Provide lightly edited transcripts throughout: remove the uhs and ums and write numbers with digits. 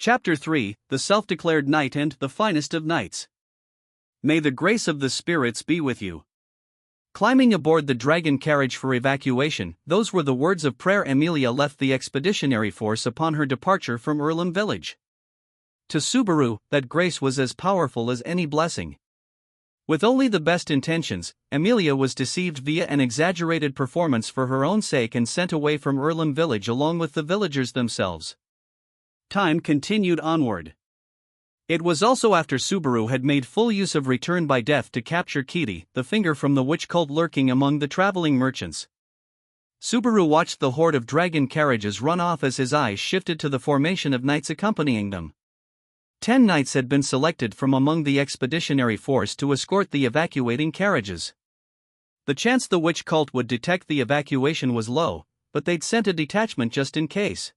Chapter 3, The Self-Declared Knight and the Finest of Knights. May the grace of the spirits be with you. Climbing aboard the dragon carriage for evacuation, those were the words of prayer. Emilia left the expeditionary force upon her departure from Earlham village. To Subaru, that grace was as powerful as any blessing. With only the best intentions, Emilia was deceived via an exaggerated performance for her own sake and sent away from Earlham village along with the villagers themselves. Time continued onward. It was also after Subaru had made full use of Return by Death to capture Kitty, the finger from the witch cult lurking among the traveling merchants. Subaru watched the horde of dragon carriages run off as his eyes shifted to the formation of knights accompanying them. 10 knights had been selected from among the expeditionary force to escort the evacuating carriages. The chance the witch cult would detect the evacuation was low, but they'd sent a detachment just in case.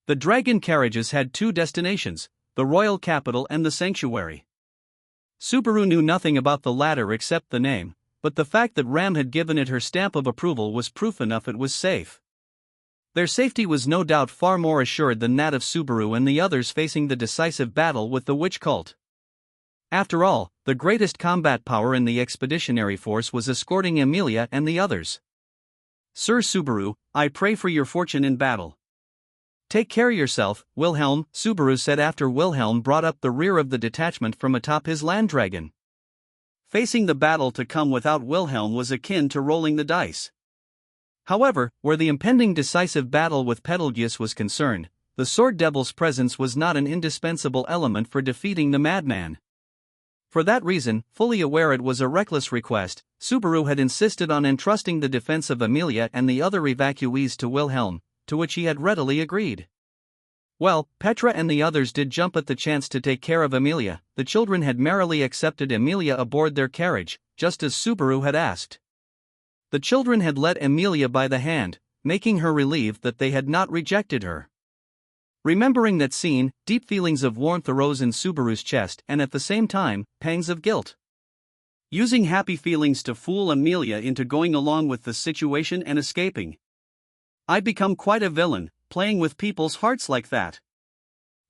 The dragon carriages had 2 destinations, the royal capital and the sanctuary. Subaru knew nothing about the latter except the name, but the fact that Ram had given it her stamp of approval was proof enough it was safe. Their safety was no doubt far more assured than that of Subaru and the others facing the decisive battle with the witch cult. After all, the greatest combat power in the expeditionary force was escorting Emilia and the others. Sir Subaru, I pray for your fortune in battle. Take care yourself, Wilhelm, Subaru said after Wilhelm brought up the rear of the detachment from atop his land dragon. Facing the battle to come without Wilhelm was akin to rolling the dice. However, where the impending decisive battle with Betelgeuse was concerned, the Sword Devil's presence was not an indispensable element for defeating the madman. For that reason, fully aware it was a reckless request, Subaru had insisted on entrusting the defense of Emilia and the other evacuees to Wilhelm, to which he had readily agreed. Well, Petra and the others did jump at the chance to take care of Emilia. The children had merrily accepted Emilia aboard their carriage, just as Subaru had asked. The children had led Emilia by the hand, making her relieved that they had not rejected her. Remembering that scene, deep feelings of warmth arose in Subaru's chest and at the same time, pangs of guilt. Using happy feelings to fool Emilia into going along with the situation and escaping. I'd become quite a villain, playing with people's hearts like that.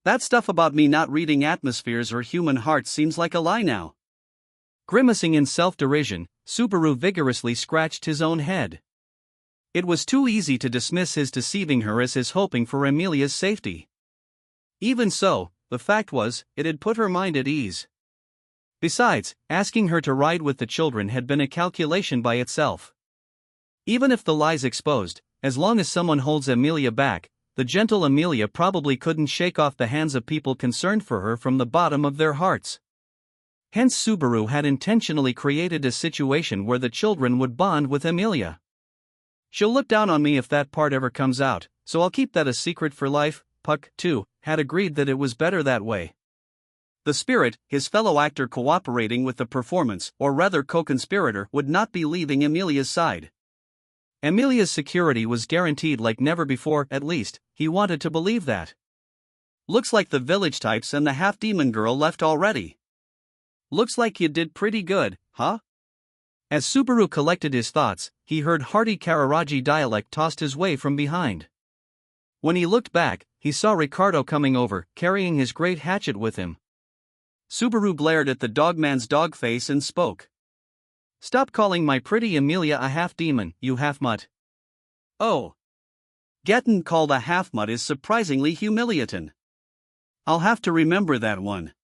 That stuff about me not reading atmospheres or human hearts seems like a lie now. Grimacing in self-derision, Subaru vigorously scratched his own head. It was too easy to dismiss his deceiving her as his hoping for Emilia's safety. Even so, the fact was, it had put her mind at ease. Besides, asking her to ride with the children had been a calculation by itself. Even if the lie's exposed, as long as someone holds Emilia back, the gentle Emilia probably couldn't shake off the hands of people concerned for her from the bottom of their hearts. Hence Subaru had intentionally created a situation where the children would bond with Emilia. She'll look down on me if that part ever comes out, so I'll keep that a secret for life. Puck, too, had agreed that it was better that way. The spirit, his fellow actor cooperating with the performance, or rather co-conspirator, would not be leaving Emilia's side. Emilia's security was guaranteed like never before, at least, he wanted to believe that. Looks like the village types and the half-demon girl left already. Looks like you did pretty good, huh? As Subaru collected his thoughts, he heard hearty Kararaji dialect tossed his way from behind. When he looked back, he saw Ricardo coming over, carrying his great hatchet with him. Subaru glared at the dogman's dog face and spoke. Stop calling my pretty Emilia a half-demon, you half-mutt. Oh. Getting called a half-mutt is surprisingly humiliating. I'll have to remember that one.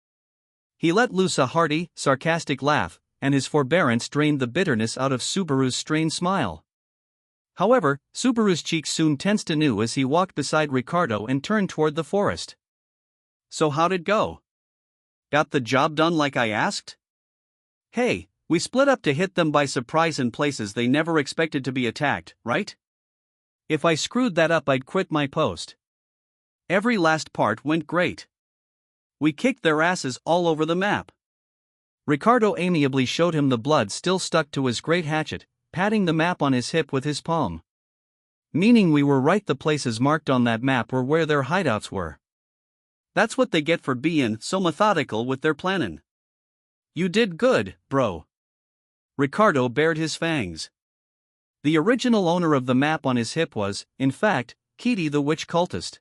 He let loose a hearty, sarcastic laugh, and his forbearance drained the bitterness out of Subaru's strained smile. However, Subaru's cheeks soon tensed anew as he walked beside Ricardo and turned toward the forest. So how'd it go? Got the job done like I asked? Hey, we split up to hit them by surprise in places they never expected to be attacked, right? If I screwed that up I'd quit my post. Every last part went great. We kicked their asses all over the map. Ricardo amiably showed him the blood still stuck to his great hatchet, patting the map on his hip with his palm. Meaning we were right, the places marked on that map were where their hideouts were. That's what they get for being so methodical with their planning. You did good, bro. Ricardo bared his fangs. The original owner of the map on his hip was, in fact, Kitty the witch cultist.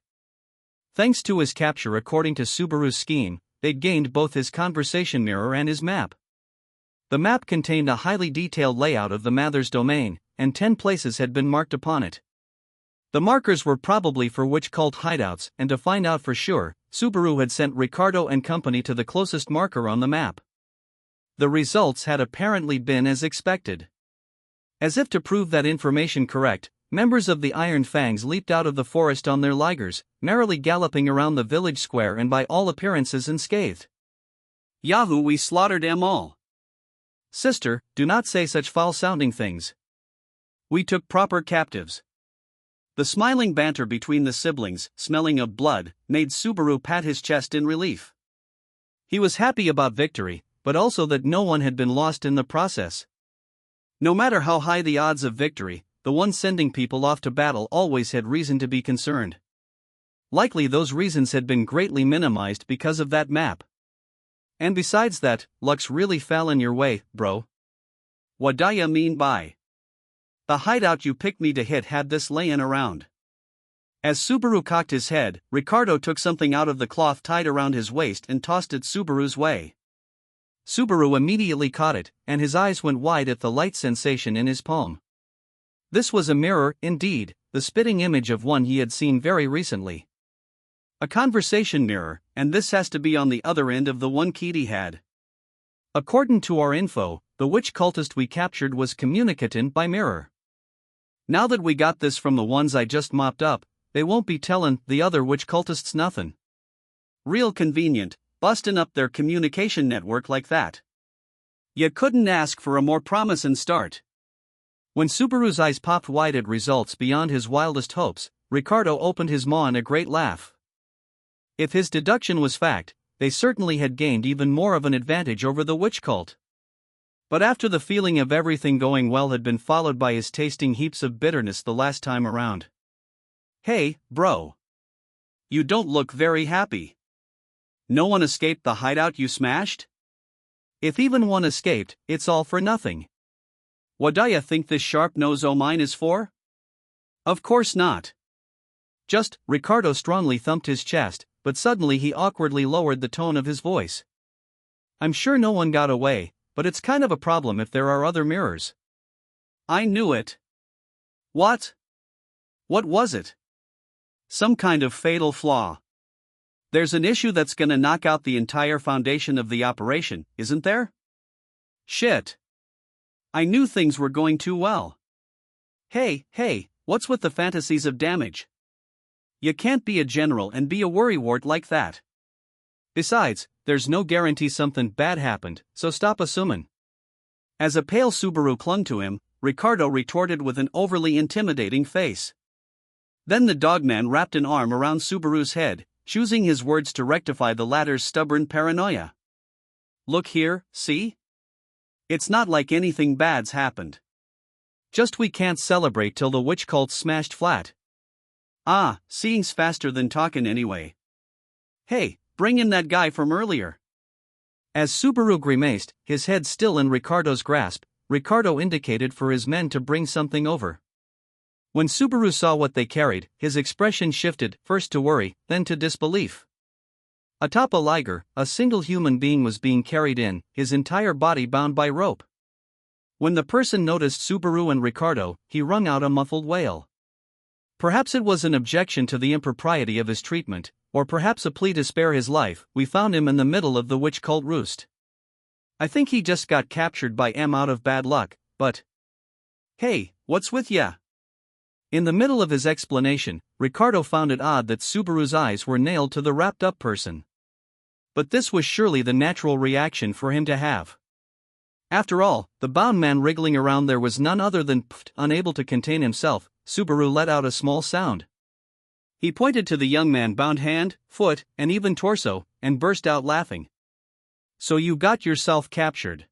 Thanks to his capture according to Subaru's scheme, they'd gained both his conversation mirror and his map. The map contained a highly detailed layout of the Mather's domain, and 10 places had been marked upon it. The markers were probably for witch cult hideouts, and to find out for sure, Subaru had sent Ricardo and company to the closest marker on the map. The results had apparently been as expected. As if to prove that information correct, members of the Iron Fangs leaped out of the forest on their ligers, merrily galloping around the village square and by all appearances unscathed. Yahoo, we slaughtered 'em all. Sister, do not say such foul-sounding things. We took proper captives. The smiling banter between the siblings, smelling of blood, made Subaru pat his chest in relief. He was happy about victory, but also that no one had been lost in the process. No matter how high the odds of victory, the one sending people off to battle always had reason to be concerned. Likely those reasons had been greatly minimized because of that map. And besides that, luck's really fell in your way, bro. What do ya mean by? The hideout you picked me to hit had this layin' around. As Subaru cocked his head, Ricardo took something out of the cloth tied around his waist and tossed it Subaru's way. Subaru immediately caught it, and his eyes went wide at the light sensation in his palm. This was a mirror, indeed, the spitting image of one he had seen very recently. A conversation mirror, and this has to be on the other end of the one Kitty had. According to our info, the witch cultist we captured was communicatin' by mirror. Now that we got this from the ones I just mopped up, they won't be tellin' the other witch cultists nothin'. Real convenient, bustin' up their communication network like that. You couldn't ask for a more promisin' start. When Subaru's eyes popped wide at results beyond his wildest hopes, Ricardo opened his maw in a great laugh. If his deduction was fact, they certainly had gained even more of an advantage over the witch cult. But after the feeling of everything going well had been followed by his tasting heaps of bitterness the last time around. Hey, bro. You don't look very happy. No one escaped the hideout you smashed? If even one escaped, it's all for nothing. What do ya think this sharp nose o' mine is for? Of course not. Just, Ricardo strongly thumped his chest, but suddenly he awkwardly lowered the tone of his voice. I'm sure no one got away, but it's kind of a problem if there are other mirrors. I knew it. What? What was it? Some kind of fatal flaw. There's an issue that's gonna knock out the entire foundation of the operation, isn't there? Shit. I knew things were going too well. Hey, what's with the fantasies of damage? You can't be a general and be a worrywart like that. Besides, there's no guarantee something bad happened, so stop assumin'. As a pale Subaru clung to him, Ricardo retorted with an overly intimidating face. Then the dogman wrapped an arm around Subaru's head, choosing his words to rectify the latter's stubborn paranoia. Look here, see? It's not like anything bad's happened. Just we can't celebrate till the witch cult's smashed flat. Ah, seeing's faster than talkin' anyway. Hey, bring in that guy from earlier. As Subaru grimaced, his head still in Ricardo's grasp, Ricardo indicated for his men to bring something over. When Subaru saw what they carried, his expression shifted, first to worry, then to disbelief. Atop a liger, a single human being was being carried in, his entire body bound by rope. When the person noticed Subaru and Ricardo, he wrung out a muffled wail. Perhaps it was an objection to the impropriety of his treatment, or perhaps a plea to spare his life. We found him in the middle of the witch cult roost. I think he just got captured by M out of bad luck, but... Hey, what's with ya? In the middle of his explanation, Ricardo found it odd that Subaru's eyes were nailed to the wrapped-up person. But this was surely the natural reaction for him to have. After all, the bound man wriggling around there was none other than Pft. Unable to contain himself, Subaru let out a small sound. He pointed to the young man bound hand, foot, and even torso, and burst out laughing. So you got yourself captured.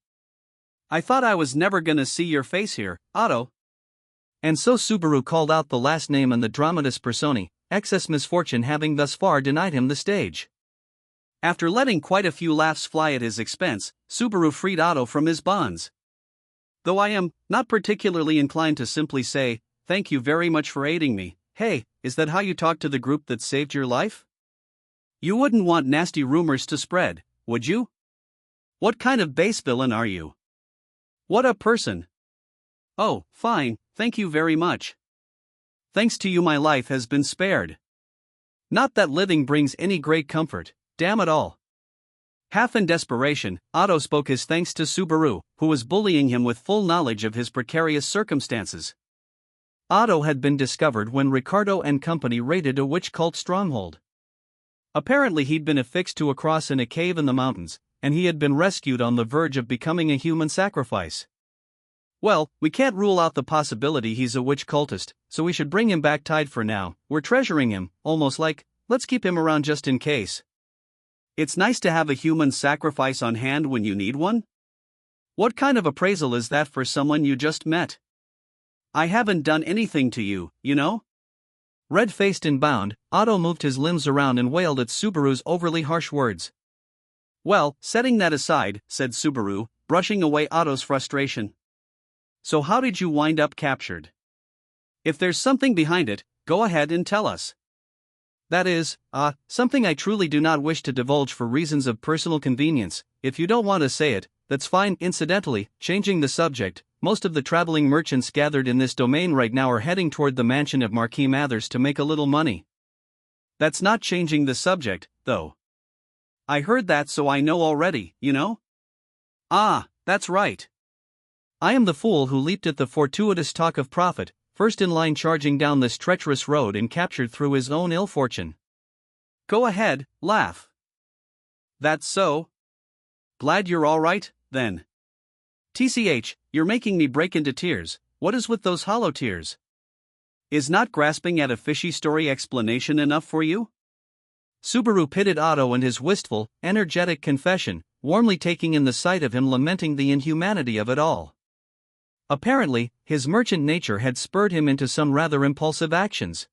I thought I was never gonna see your face here, Otto. And so Subaru called out the last name in the dramatis personae, excess misfortune having thus far denied him the stage. After letting quite a few laughs fly at his expense, Subaru freed Otto from his bonds. Though I am not particularly inclined to simply say, thank you very much for aiding me. Hey, is that how you talk to the group that saved your life? You wouldn't want nasty rumors to spread, would you? What kind of base villain are you? What a person! Oh, fine, thank you very much. Thanks to you my life has been spared. Not that living brings any great comfort, damn it all. Half in desperation, Otto spoke his thanks to Subaru, who was bullying him with full knowledge of his precarious circumstances. Otto had been discovered when Ricardo and company raided a witch cult stronghold. Apparently he'd been affixed to a cross in a cave in the mountains, and he had been rescued on the verge of becoming a human sacrifice. Well, we can't rule out the possibility he's a witch cultist, so we should bring him back tied for now. We're treasuring him, almost like, let's keep him around just in case. It's nice to have a human sacrifice on hand when you need one. What kind of appraisal is that for someone you just met? I haven't done anything to you, you know? Red-faced and bound, Otto moved his limbs around and wailed at Subaru's overly harsh words. Well, setting that aside, said Subaru, brushing away Otto's frustration. So how did you wind up captured? If there's something behind it, go ahead and tell us. That is, something I truly do not wish to divulge for reasons of personal convenience. If you don't want to say it, that's fine. Incidentally, changing the subject, most of the traveling merchants gathered in this domain right now are heading toward the mansion of Marquis Mathers to make a little money. That's not changing the subject, though. I heard that, so I know already, you know? Ah, that's right. I am the fool who leaped at the fortuitous talk of profit, first in line charging down this treacherous road and captured through his own ill fortune. Go ahead, laugh. That's so? Glad you're all right, then. TCH, you're making me break into tears. What is with those hollow tears? Is not grasping at a fishy story explanation enough for you? Subaru pitted Otto and his wistful, energetic confession, warmly taking in the sight of him lamenting the inhumanity of it all. Apparently, his merchant nature had spurred him into some rather impulsive actions.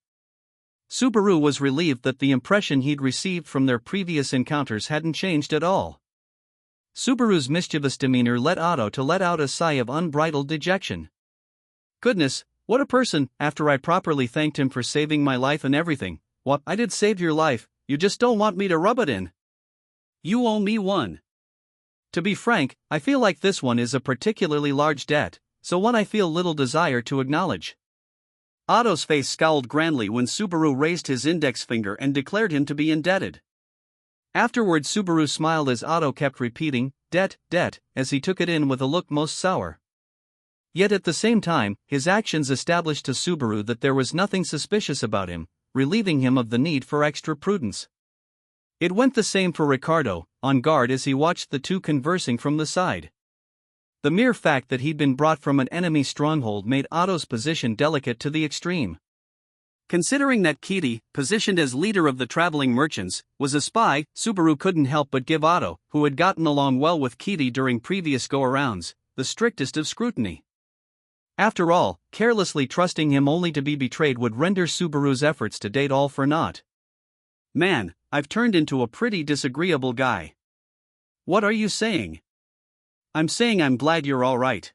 Subaru was relieved that the impression he'd received from their previous encounters hadn't changed at all. Subaru's mischievous demeanor led Otto to let out a sigh of unbridled dejection. Goodness, what a person! After I properly thanked him for saving my life and everything. What, I did save your life, you just don't want me to rub it in. You owe me one. To be frank, I feel like this one is a particularly large debt, so one I feel little desire to acknowledge. Otto's face scowled grandly when Subaru raised his index finger and declared him to be indebted. Afterward Subaru smiled as Otto kept repeating, debt, as he took it in with a look most sour. Yet at the same time, his actions established to Subaru that there was nothing suspicious about him, relieving him of the need for extra prudence. It went the same for Ricardo, on guard as he watched the two conversing from the side. The mere fact that he'd been brought from an enemy stronghold made Otto's position delicate to the extreme. Considering that Kitty, positioned as leader of the traveling merchants, was a spy, Subaru couldn't help but give Otto, who had gotten along well with Kitty during previous go-arounds, the strictest of scrutiny. After all, carelessly trusting him only to be betrayed would render Subaru's efforts to date all for naught. Man, I've turned into a pretty disagreeable guy. What are you saying? I'm saying I'm glad you're all right.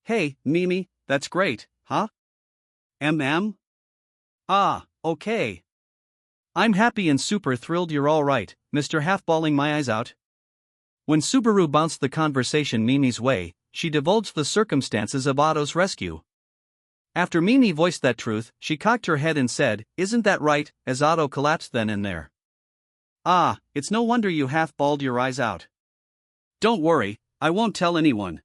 Hey, Mimi, that's great, huh? Ah, okay. I'm happy and super thrilled you're all right, Mr. Half-balling my eyes out. When Subaru bounced the conversation Mimi's way, she divulged the circumstances of Otto's rescue. After Mimi voiced that truth, she cocked her head and said, "Isn't that right?" as Otto collapsed then and there. Ah, it's no wonder you half-balled your eyes out. Don't worry, I won't tell anyone.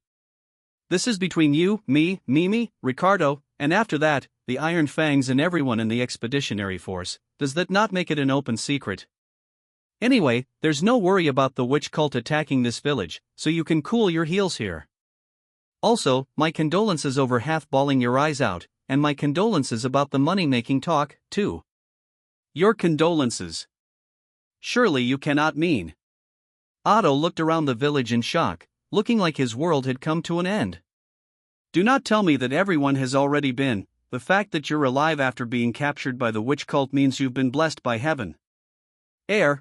This is between you, me, Mimi, Ricardo, and after that, the Iron Fangs and everyone in the expeditionary force. Does that not make it an open secret? Anyway, there's no worry about the witch cult attacking this village, so you can cool your heels here. Also, my condolences over half-balling your eyes out, and my condolences about the money-making talk, too. Your condolences? Surely you cannot mean. Otto looked around the village in shock, looking like his world had come to an end. Do not tell me that everyone has already been. The fact that you're alive after being captured by the witch cult means you've been blessed by heaven.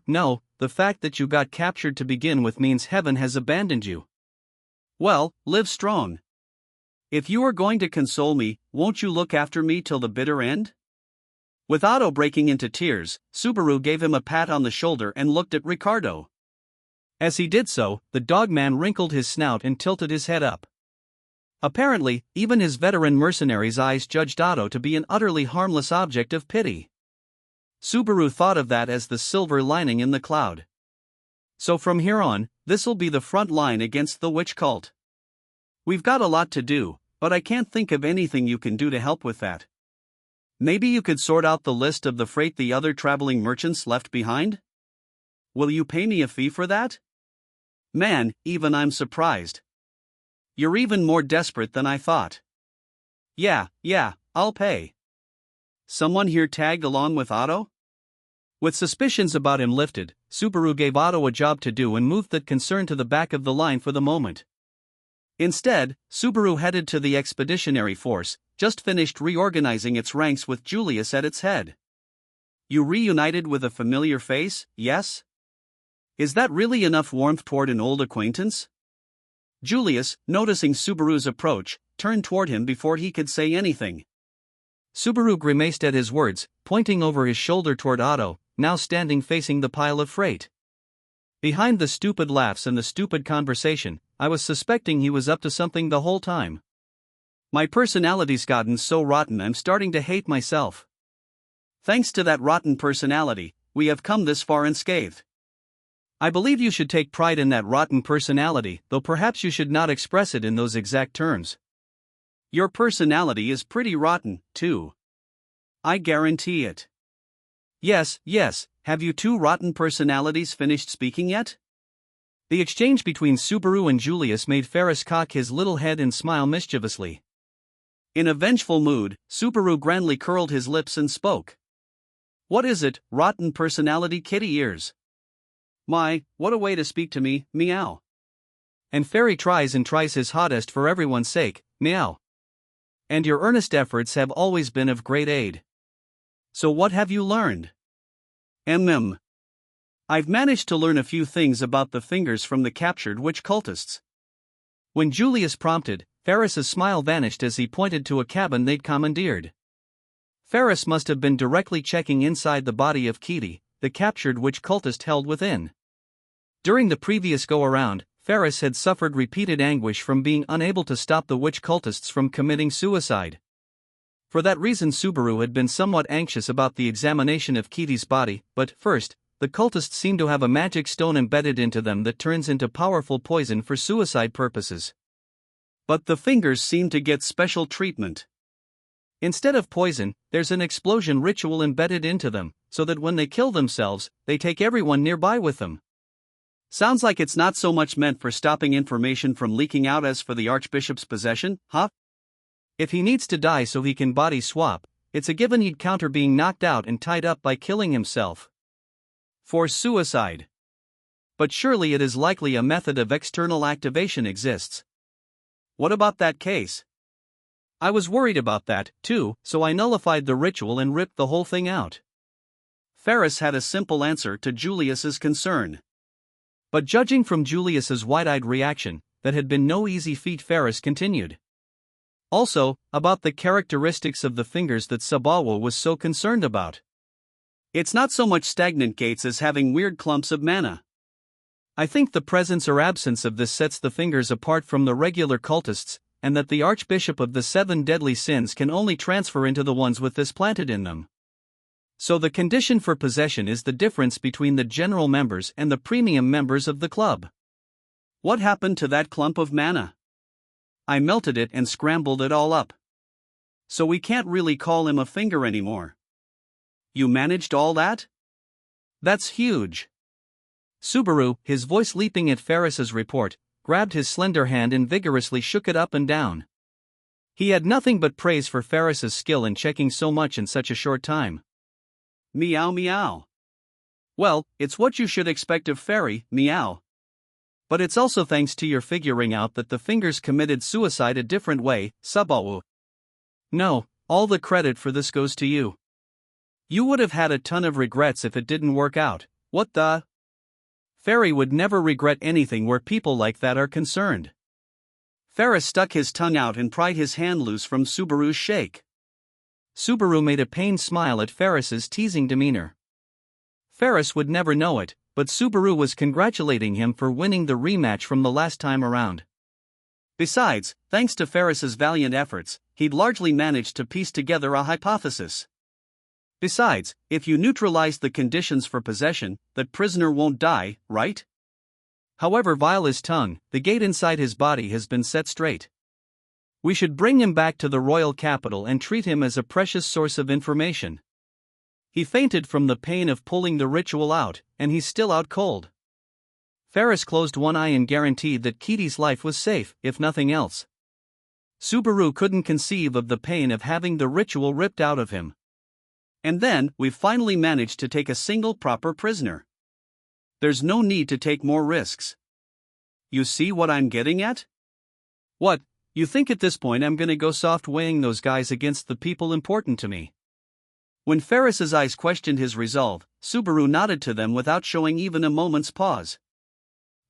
No, the fact that you got captured to begin with means heaven has abandoned you. Well, live strong. If you are going to console me, won't you look after me till the bitter end? With Otto breaking into tears, Subaru gave him a pat on the shoulder and looked at Ricardo. As he did so, the dogman wrinkled his snout and tilted his head up. Apparently, even his veteran mercenary's eyes judged Otto to be an utterly harmless object of pity. Subaru thought of that as the silver lining in the cloud. So from here on, this'll be the front line against the witch cult. We've got a lot to do, but I can't think of anything you can do to help with that. Maybe you could sort out the list of the freight the other traveling merchants left behind? Will you pay me a fee for that? Man, even I'm surprised. You're even more desperate than I thought. Yeah, I'll pay. Someone here tagged along with Otto? With suspicions about him lifted, Subaru gave Otto a job to do and moved that concern to the back of the line for the moment. Instead, Subaru headed to the expeditionary force, just finished reorganizing its ranks with Julius at its head. You reunited with a familiar face, yes? Is that really enough warmth toward an old acquaintance? Julius, noticing Subaru's approach, turned toward him before he could say anything. Subaru grimaced at his words, pointing over his shoulder toward Otto, now standing facing the pile of freight. Behind the stupid laughs and the stupid conversation, I was suspecting he was up to something the whole time. My personality's gotten so rotten I'm starting to hate myself. Thanks to that rotten personality, we have come this far unscathed. I believe you should take pride in that rotten personality, though perhaps you should not express it in those exact terms. Your personality is pretty rotten, too. I guarantee it. Yes, have you two rotten personalities finished speaking yet? The exchange between Subaru and Julius made Ferris cock his little head and smile mischievously. In a vengeful mood, Subaru grandly curled his lips and spoke. What is it, rotten personality kitty ears? My, what a way to speak to me, meow. And Ferry tries his hottest for everyone's sake, meow. And your earnest efforts have always been of great aid. So what have you learned? I've managed to learn a few things about the fingers from the captured witch cultists. When Julius prompted, Ferris's smile vanished as he pointed to a cabin they'd commandeered. Ferris must have been directly checking inside the body of Kitty, the captured witch cultist held within. During the previous go-around, Ferris had suffered repeated anguish from being unable to stop the witch cultists from committing suicide. For that reason Subaru had been somewhat anxious about the examination of Kitty's body, but first, the cultists seem to have a magic stone embedded into them that turns into powerful poison for suicide purposes. But the fingers seem to get special treatment. Instead of poison, there's an explosion ritual embedded into them, so that when they kill themselves, they take everyone nearby with them. Sounds like it's not so much meant for stopping information from leaking out as for the Archbishop's possession, huh? If he needs to die so he can body swap, it's a given he'd counter being knocked out and tied up by killing himself. For suicide. But surely it is likely a method of external activation exists. What about that case? I was worried about that, too, so I nullified the ritual and ripped the whole thing out. Ferris had a simple answer to Julius's concern. But judging from Julius's wide-eyed reaction, that had been no easy feat. Ferris continued. Also, about the characteristics of the fingers that Subaru was so concerned about. It's not so much stagnant gates as having weird clumps of mana. I think the presence or absence of this sets the fingers apart from the regular cultists, and that the Archbishop of the Seven Deadly Sins can only transfer into the ones with this planted in them. So the condition for possession is the difference between the general members and the premium members of the club. What happened to that clump of mana? I melted it and scrambled it all up. So we can't really call him a finger anymore. You managed all that? That's huge. Subaru, his voice leaping at Ferris's report, grabbed his slender hand and vigorously shook it up and down. He had nothing but praise for Ferris's skill in checking so much in such a short time. Meow meow. Well, it's what you should expect of Ferry, meow. But it's also thanks to your figuring out that the fingers committed suicide a different way, Subaru. No, all the credit for this goes to you. You would have had a ton of regrets if it didn't work out. What the? Ferry would never regret anything where people like that are concerned. Ferris stuck his tongue out and pried his hand loose from Subaru's shake. Subaru made a pained smile at Ferris's teasing demeanor. Ferris would never know it, but Subaru was congratulating him for winning the rematch from the last time around. Besides, thanks to Ferris's valiant efforts, he'd largely managed to piece together a hypothesis. Besides, if you neutralize the conditions for possession, that prisoner won't die, right? However vile his tongue, the gate inside his body has been set straight. We should bring him back to the royal capital and treat him as a precious source of information. He fainted from the pain of pulling the ritual out, and he's still out cold. Ferris closed one eye and guaranteed that Kitty's life was safe, if nothing else. Subaru couldn't conceive of the pain of having the ritual ripped out of him. And then, we've finally managed to take a single proper prisoner. There's no need to take more risks. You see what I'm getting at? What, you think at this point I'm gonna go soft weighing those guys against the people important to me? When Ferris's eyes questioned his resolve, Subaru nodded to them without showing even a moment's pause.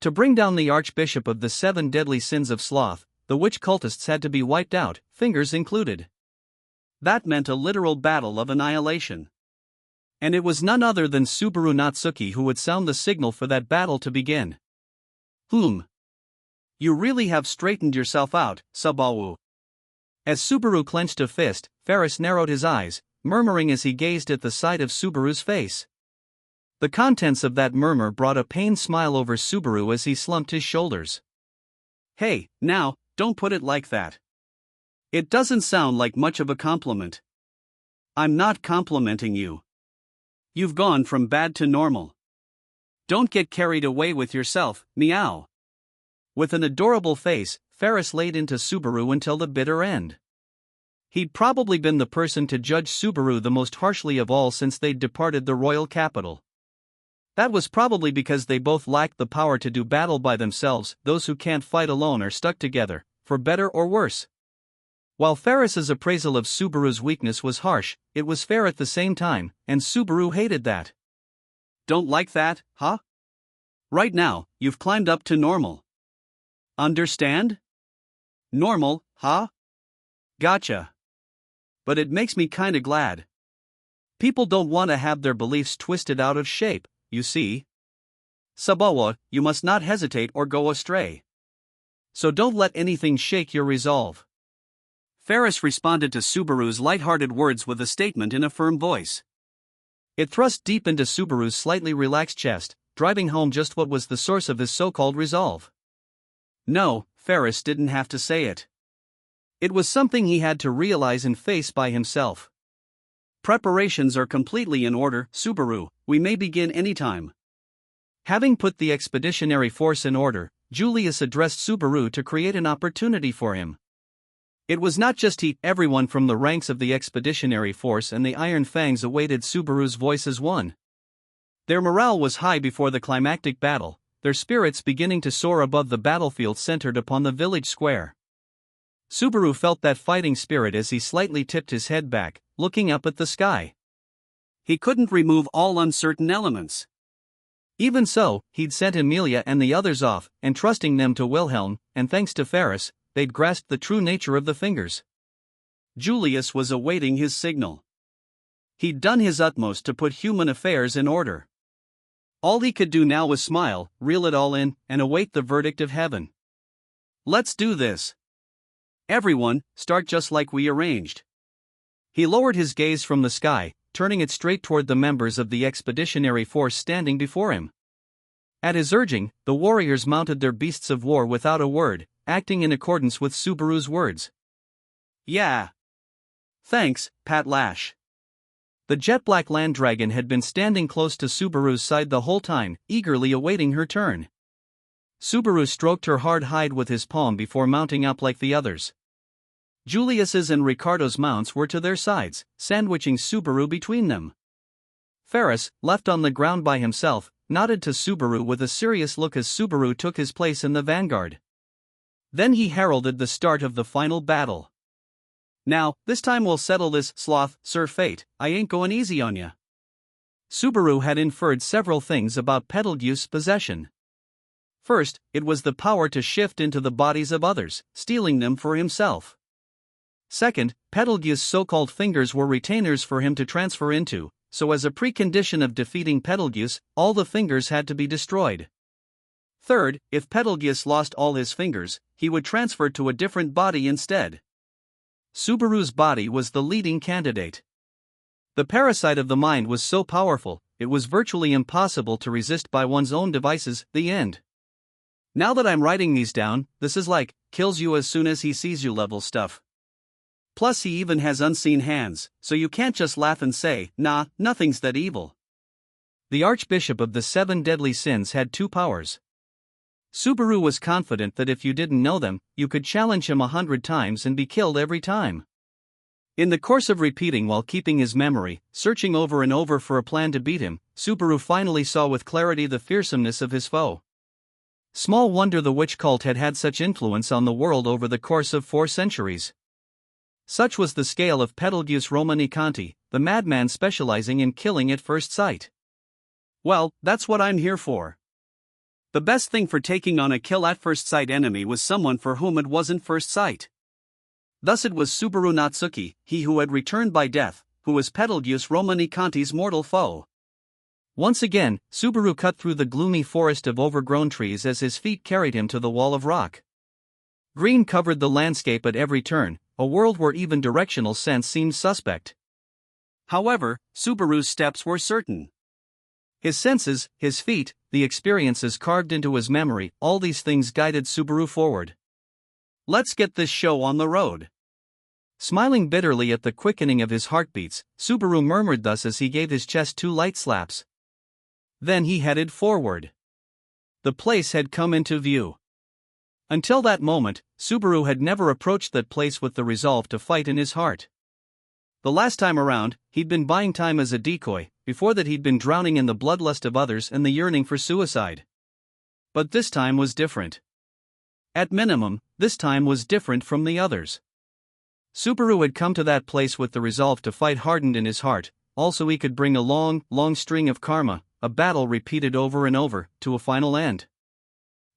To bring down the Archbishop of the 7 deadly sins of sloth, the witch cultists had to be wiped out, fingers included. That meant a literal battle of annihilation. And it was none other than Subaru Natsuki who would sound the signal for that battle to begin. You really have straightened yourself out, Subaru. As Subaru clenched a fist, Ferris narrowed his eyes, murmuring as he gazed at the side of Subaru's face. The contents of that murmur brought a pained smile over Subaru as he slumped his shoulders. Hey, now, don't put it like that. It doesn't sound like much of a compliment. I'm not complimenting you. You've gone from bad to normal. Don't get carried away with yourself, meow. With an adorable face, Ferris laid into Subaru until the bitter end. He'd probably been the person to judge Subaru the most harshly of all since they'd departed the royal capital. That was probably because they both lacked the power to do battle by themselves. Those who can't fight alone are stuck together, for better or worse. While Ferris's appraisal of Subaru's weakness was harsh, it was fair at the same time, and Subaru hated that. Don't like that, huh? Right now, you've climbed up to normal. Understand? Normal, huh? Gotcha. But it makes me kinda glad. People don't want to have their beliefs twisted out of shape, you see. Subaru, you must not hesitate or go astray. So don't let anything shake your resolve. Ferris responded to Subaru's light-hearted words with a statement in a firm voice. It thrust deep into Subaru's slightly relaxed chest, driving home just what was the source of his so-called resolve. No, Ferris didn't have to say it. It was something he had to realize and face by himself. Preparations are completely in order, Subaru, we may begin anytime. Having put the expeditionary force in order, Julius addressed Subaru to create an opportunity for him. It was not just he, everyone from the ranks of the expeditionary force and the Iron Fangs awaited Subaru's voice as one. Their morale was high before the climactic battle, their spirits beginning to soar above the battlefield centered upon the village square. Subaru felt that fighting spirit as he slightly tipped his head back, looking up at the sky. He couldn't remove all uncertain elements. Even so, he'd sent Emilia and the others off, entrusting them to Wilhelm, and thanks to Ferris, they'd grasped the true nature of the fingers. Julius was awaiting his signal. He'd done his utmost to put human affairs in order. All he could do now was smile, reel it all in, and await the verdict of heaven. Let's do this. Everyone, start just like we arranged. He lowered his gaze from the sky, turning it straight toward the members of the expeditionary force standing before him. At his urging, the warriors mounted their beasts of war without a word, acting in accordance with Subaru's words. Yeah. Thanks, Pat Lash. The jet-black land dragon had been standing close to Subaru's side the whole time, eagerly awaiting her turn. Subaru stroked her hard hide with his palm before mounting up like the others. Julius's and Ricardo's mounts were to their sides, sandwiching Subaru between them. Ferris, left on the ground by himself, nodded to Subaru with a serious look as Subaru took his place in the vanguard. Then he heralded the start of the final battle. Now, this time we'll settle this, sloth, Sir Fate, I ain't going easy on ya. Subaru had inferred several things about Betelgeuse's possession. First, it was the power to shift into the bodies of others, stealing them for himself. Second, Betelgeuse' so-called fingers were retainers for him to transfer into, so as a precondition of defeating Betelgeuse, all the fingers had to be destroyed. Third, if Betelgeuse lost all his fingers, he would transfer to a different body instead. Subaru's body was the leading candidate. The parasite of the mind was so powerful, it was virtually impossible to resist by one's own devices. The end. Now that I'm writing these down, this is like, kills you as soon as he sees you level stuff. Plus he even has unseen hands, so you can't just laugh and say, nah, nothing's that evil. The Archbishop of the 7 Deadly Sins had 2 powers. Subaru was confident that if you didn't know them, you could challenge him 100 times and be killed every time. In the course of repeating while keeping his memory, searching over and over for a plan to beat him, Subaru finally saw with clarity the fearsomeness of his foe. Small wonder the witch cult had had such influence on the world over the course of 4 centuries. Such was the scale of Betelgeuse Romanicanti, the madman specializing in killing at first sight. Well, that's what I'm here for. The best thing for taking on a kill-at-first-sight enemy was someone for whom it wasn't first sight. Thus it was Subaru Natsuki, he who had returned by death, who was Betelgeuse Romanicanti's mortal foe. Once again, Subaru cut through the gloomy forest of overgrown trees as his feet carried him to the wall of rock. Green covered the landscape at every turn, a world where even directional sense seemed suspect. However, Subaru's steps were certain. His senses, his feet, the experiences carved into his memory, all these things guided Subaru forward. Let's get this show on the road. Smiling bitterly at the quickening of his heartbeats, Subaru murmured thus as he gave his chest 2 light slaps. Then he headed forward. The place had come into view. Until that moment, Subaru had never approached that place with the resolve to fight in his heart. The last time around, he'd been buying time as a decoy, before that he'd been drowning in the bloodlust of others and the yearning for suicide. But this time was different. At minimum, this time was different from the others. Subaru had come to that place with the resolve to fight hardened in his heart, also he could bring a long, long string of karma, a battle repeated over and over, to a final end.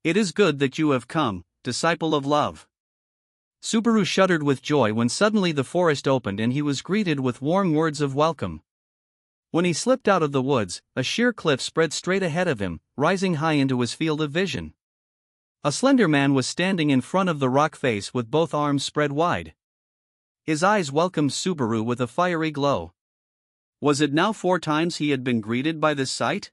It is good that you have come, disciple of love. Subaru shuddered with joy when suddenly the forest opened and he was greeted with warm words of welcome. When he slipped out of the woods, a sheer cliff spread straight ahead of him, rising high into his field of vision. A slender man was standing in front of the rock face with both arms spread wide. His eyes welcomed Subaru with a fiery glow. Was it now 4 times he had been greeted by this sight?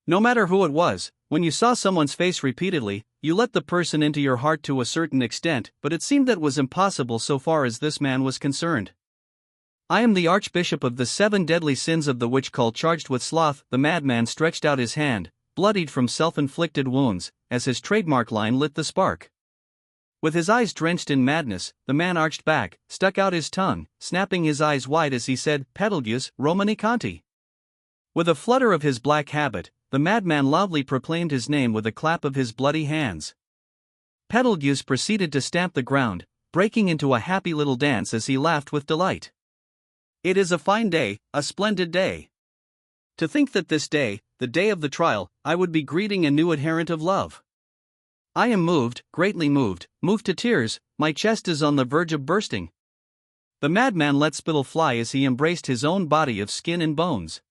No matter who it was, when you saw someone's face repeatedly, you let the person into your heart to a certain extent, but it seemed that was impossible so far as this man was concerned. I am the Archbishop of the 7 Deadly Sins of the witch cult charged with sloth. The madman stretched out his hand, bloodied from self-inflicted wounds, as his trademark line lit the spark. With his eyes drenched in madness, the man arched back, stuck out his tongue, snapping his eyes wide as he said, Betelgeuse Romanicanti. With a flutter of his black habit, the madman loudly proclaimed his name with a clap of his bloody hands. Betelgeuse proceeded to stamp the ground, breaking into a happy little dance as he laughed with delight. It is a fine day, a splendid day. To think that this day, the day of the trial, I would be greeting a new adherent of love. I am moved, greatly moved to tears, my chest is on the verge of bursting. The madman let spittle fly as he embraced his own body of skin and bones.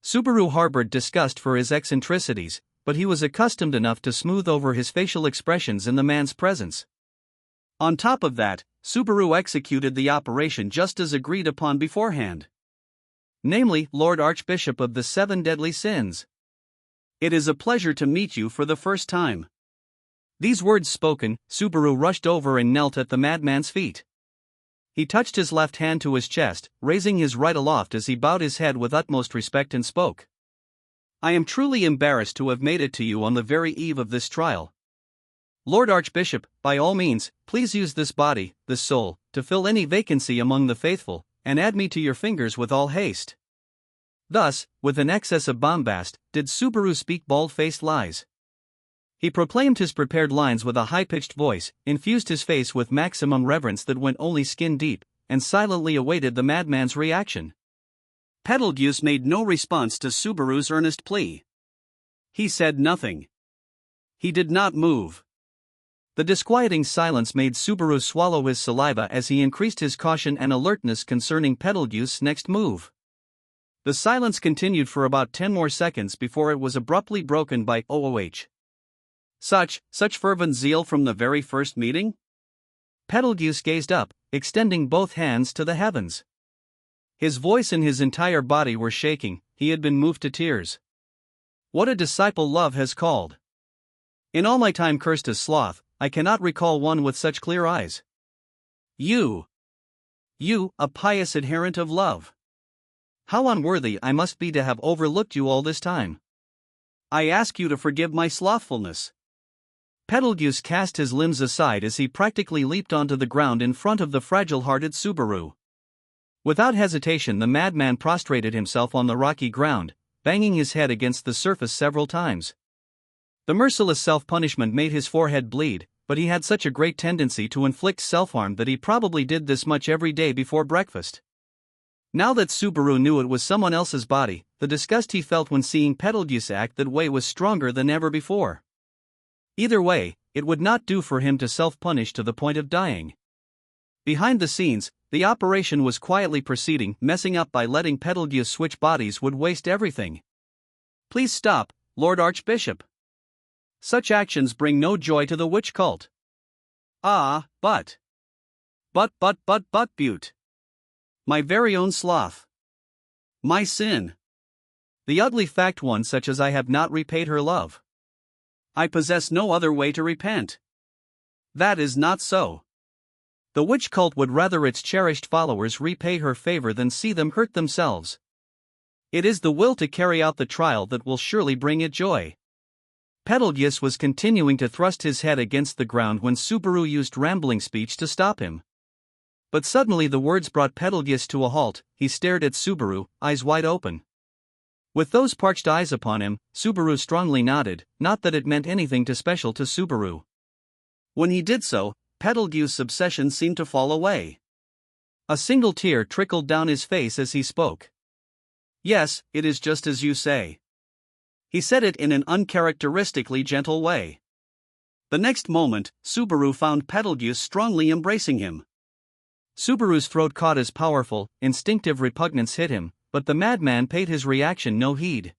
Subaru harbored disgust for his eccentricities, but he was accustomed enough to smooth over his facial expressions in the man's presence. On top of that, Subaru executed the operation just as agreed upon beforehand. Namely, Lord Archbishop of the 7 Deadly Sins. It is a pleasure to meet you for the first time. These words spoken, Subaru rushed over and knelt at the madman's feet. He touched his left hand to his chest, raising his right aloft as he bowed his head with utmost respect and spoke. I am truly embarrassed to have made it to you on the very eve of this trial. Lord Archbishop, by all means, please use this body, this soul, to fill any vacancy among the faithful, and add me to your fingers with all haste. Thus, with an excess of bombast, did Subaru speak bald-faced lies. He proclaimed his prepared lines with a high-pitched voice, infused his face with maximum reverence that went only skin-deep, and silently awaited the madman's reaction. Betelgeuse made no response to Subaru's earnest plea. He said nothing. He did not move. The disquieting silence made Subaru swallow his saliva as he increased his caution and alertness concerning Betelgeuse's next move. The silence continued for about 10 more seconds before it was abruptly broken by "OOH. Such fervent zeal from the very first meeting?" Betelgeuse gazed up, extending both hands to the heavens. His voice and his entire body were shaking. He had been moved to tears. What a disciple love has called! In all my time cursed as sloth, I cannot recall one with such clear eyes. You, a pious adherent of love. How unworthy I must be to have overlooked you all this time. I ask you to forgive my slothfulness. Betelgeuse cast his limbs aside as he practically leaped onto the ground in front of the fragile-hearted Subaru. Without hesitation, the madman prostrated himself on the rocky ground, banging his head against the surface several times. The merciless self-punishment made his forehead bleed, but he had such a great tendency to inflict self-harm that he probably did this much every day before breakfast. Now that Subaru knew it was someone else's body, the disgust he felt when seeing Betelgeuse act that way was stronger than ever before. Either way, it would not do for him to self-punish to the point of dying. Behind the scenes, the operation was quietly proceeding. Messing up by letting Betelgeuse switch bodies would waste everything. Please stop, Lord Archbishop. Such actions bring no joy to the witch cult. Ah, but Butte. My very own sloth. My sin. The ugly fact one such as I have not repaid her love. I possess no other way to repent. That is not so. The witch cult would rather its cherished followers repay her favor than see them hurt themselves. It is the will to carry out the trial that will surely bring it joy. Betelgeuse was continuing to thrust his head against the ground when Subaru used rambling speech to stop him. But suddenly the words brought Betelgeuse to a halt. He stared at Subaru, eyes wide open. With those parched eyes upon him, Subaru strongly nodded, not that it meant anything too special to Subaru. When he did so, Betelgeuse's obsession seemed to fall away. A single tear trickled down his face as he spoke. Yes, it is just as you say. He said it in an uncharacteristically gentle way. The next moment, Subaru found Betelgeuse strongly embracing him. Subaru's throat caught as powerful, instinctive repugnance hit him, but the madman paid his reaction no heed.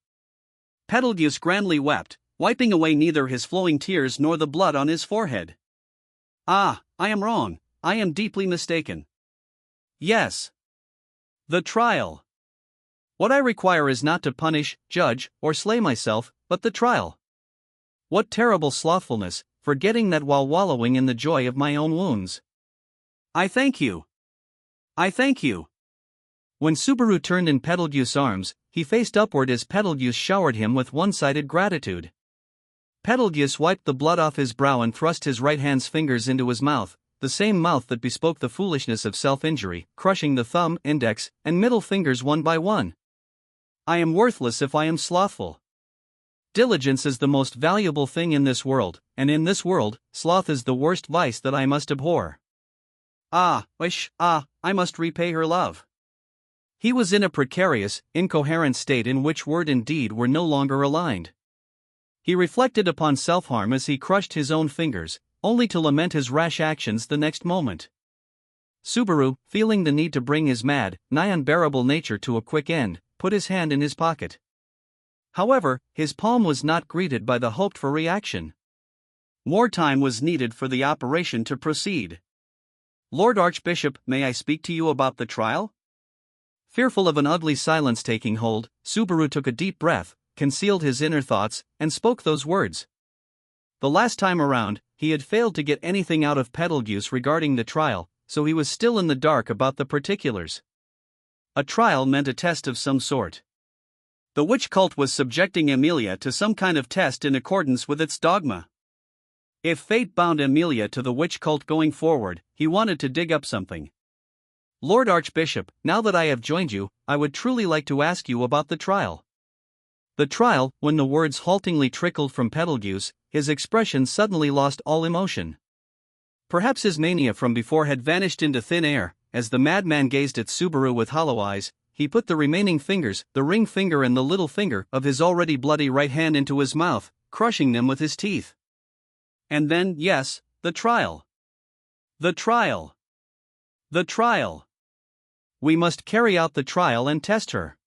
Betelgeuse grandly wept, wiping away neither his flowing tears nor the blood on his forehead. Ah, I am wrong, I am deeply mistaken. Yes. The trial. What I require is not to punish, judge, or slay myself, but the trial. What terrible slothfulness, forgetting that while wallowing in the joy of my own wounds. I thank you. I thank you. When Subaru turned in Betelgeuse's arms, he faced upward as Betelgeuse showered him with one-sided gratitude. Betelgeuse wiped the blood off his brow and thrust his right hand's fingers into his mouth, the same mouth that bespoke the foolishness of self-injury, crushing the thumb, index, and middle fingers one by one. I am worthless if I am slothful. Diligence is the most valuable thing in this world, and in this world, sloth is the worst vice that I must abhor. I must repay her love. He was in a precarious, incoherent state in which word and deed were no longer aligned. He reflected upon self-harm as he crushed his own fingers, only to lament his rash actions the next moment. Subaru, feeling the need to bring his mad, nigh unbearable nature to a quick end, put his hand in his pocket. However, his palm was not greeted by the hoped-for reaction. More time was needed for the operation to proceed. Lord Archbishop, may I speak to you about the trial? Fearful of an ugly silence taking hold, Subaru took a deep breath, concealed his inner thoughts, and spoke those words. The last time around, he had failed to get anything out of Betelgeuse regarding the trial, so he was still in the dark about the particulars. A trial meant a test of some sort. The witch cult was subjecting Emilia to some kind of test in accordance with its dogma. If fate bound Emilia to the witch cult going forward, he wanted to dig up something. Lord Archbishop, now that I have joined you, I would truly like to ask you about the trial. The trial, when the words haltingly trickled from Betelgeuse, his expression suddenly lost all emotion. Perhaps his mania from before had vanished into thin air. As the madman gazed at Subaru with hollow eyes, he put the remaining fingers, the ring finger and the little finger of his already bloody right hand into his mouth, crushing them with his teeth. And then, yes, the trial. The trial. The trial. We must carry out the trial and test her.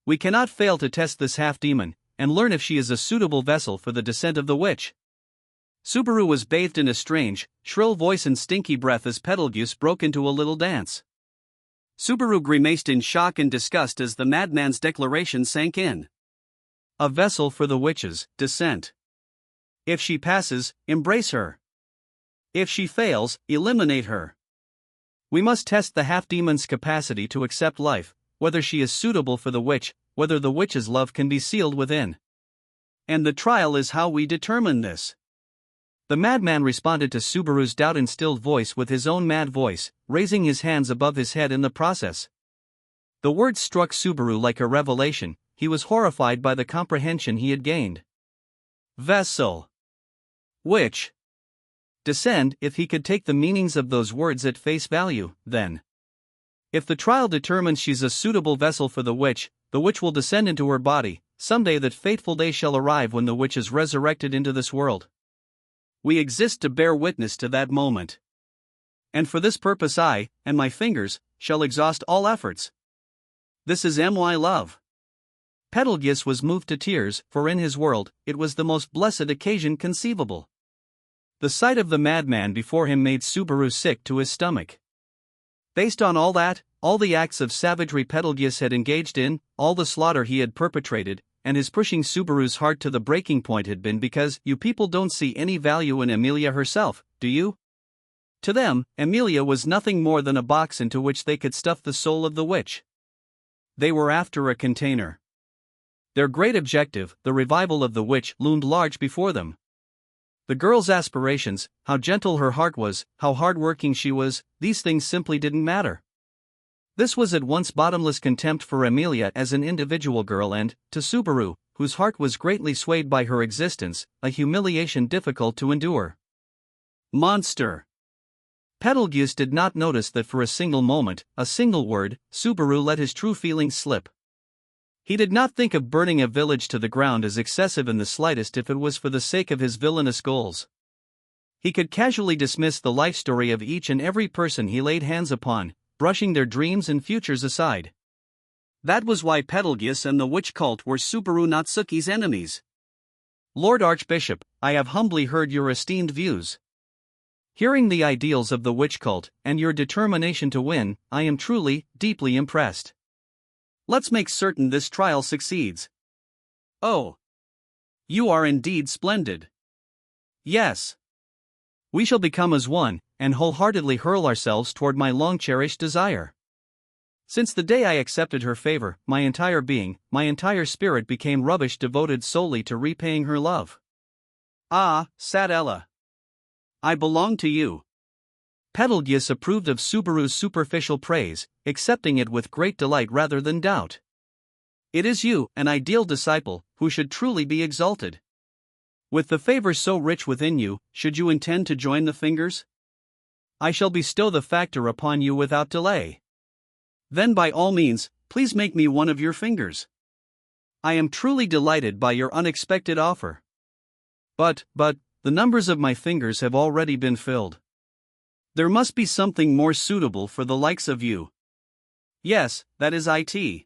We cannot fail to test this half-demon, and learn if she is a suitable vessel for the descent of the witch. Subaru was bathed in a strange, shrill voice and stinky breath as Betelgeuse broke into a little dance. Subaru grimaced in shock and disgust as the madman's declaration sank in. A vessel for the witch's descent. If she passes, embrace her. If she fails, eliminate her. We must test the half-demon's capacity to accept life, whether she is suitable for the witch, whether the witch's love can be sealed within. And the trial is how we determine this. The madman responded to Subaru's doubt-instilled voice with his own mad voice, raising his hands above his head in the process. The words struck Subaru like a revelation. He was horrified by the comprehension he had gained. Vessel. Witch. Descend. If he could take the meanings of those words at face value, then. If the trial determines she's a suitable vessel for the witch will descend into her body. Someday that fateful day shall arrive when the witch is resurrected into this world. We exist to bear witness to that moment. And for this purpose I, and my fingers, shall exhaust all efforts. This is my love. Betelgeuse was moved to tears, for in his world, it was the most blessed occasion conceivable. The sight of the madman before him made Subaru sick to his stomach. Based on all that, all the acts of savagery Betelgeuse had engaged in, all the slaughter he had perpetrated, and his pushing Subaru's heart to the breaking point had been because you people don't see any value in Amelia herself, do you? To them, Amelia was nothing more than a box into which they could stuff the soul of the witch. They were after a container. Their great objective, the revival of the witch, loomed large before them. The girl's aspirations, how gentle her heart was, how hard-working she was, these things simply didn't matter. This was at once bottomless contempt for Amelia as an individual girl and, to Subaru, whose heart was greatly swayed by her existence, a humiliation difficult to endure. Monster! Betelgeuse did not notice that for a single moment, a single word, Subaru let his true feelings slip. He did not think of burning a village to the ground as excessive in the slightest if it was for the sake of his villainous goals. He could casually dismiss the life story of each and every person he laid hands upon, brushing their dreams and futures aside. That was why Betelgeuse and the witch cult were Subaru Natsuki's enemies. Lord Archbishop, I have humbly heard your esteemed views. Hearing the ideals of the witch cult, and your determination to win, I am truly, deeply impressed. Let's make certain this trial succeeds. Oh! You are indeed splendid. Yes. We shall become as one, and wholeheartedly hurl ourselves toward my long-cherished desire. Since the day I accepted her favor, my entire being, my entire spirit became rubbish devoted solely to repaying her love. Ah, sad Ella. I belong to you. Betelgeuse approved of Subaru's superficial praise, accepting it with great delight rather than doubt. It is you, an ideal disciple, who should truly be exalted. With the favor so rich within you, should you intend to join the fingers? I shall bestow the factor upon you without delay. Then by all means, please make me one of your fingers. I am truly delighted by your unexpected offer. But, the numbers of my fingers have already been filled. There must be something more suitable for the likes of you. Yes, that is it.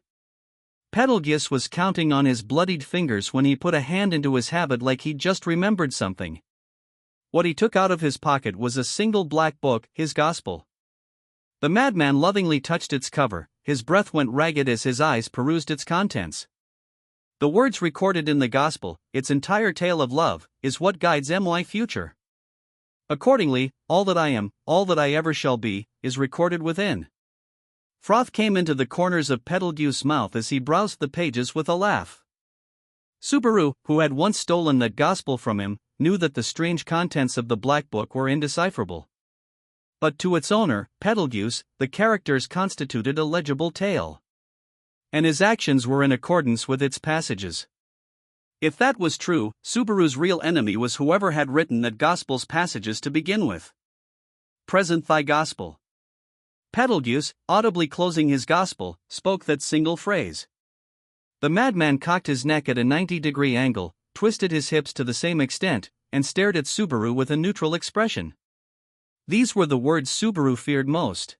Betelgeuse was counting on his bloodied fingers when he put a hand into his habit like he'd just remembered something. What he took out of his pocket was a single black book, his gospel. The madman lovingly touched its cover, his breath went ragged as his eyes perused its contents. The words recorded in the gospel, its entire tale of love, is what guides my future. Accordingly, all that I am, all that I ever shall be, is recorded within. Froth came into the corners of Betelgeuse's mouth as he browsed the pages with a laugh. Subaru, who had once stolen that gospel from him, knew that the strange contents of the black book were indecipherable. But to its owner, Betelgeuse, the characters constituted a legible tale. And his actions were in accordance with its passages. If that was true, Subaru's real enemy was whoever had written that gospel's passages to begin with. Present thy gospel. Betelgeuse, audibly closing his gospel, spoke that single phrase. The madman cocked his neck at a 90-degree angle, twisted his hips to the same extent, and stared at Subaru with a neutral expression. These were the words Subaru feared most.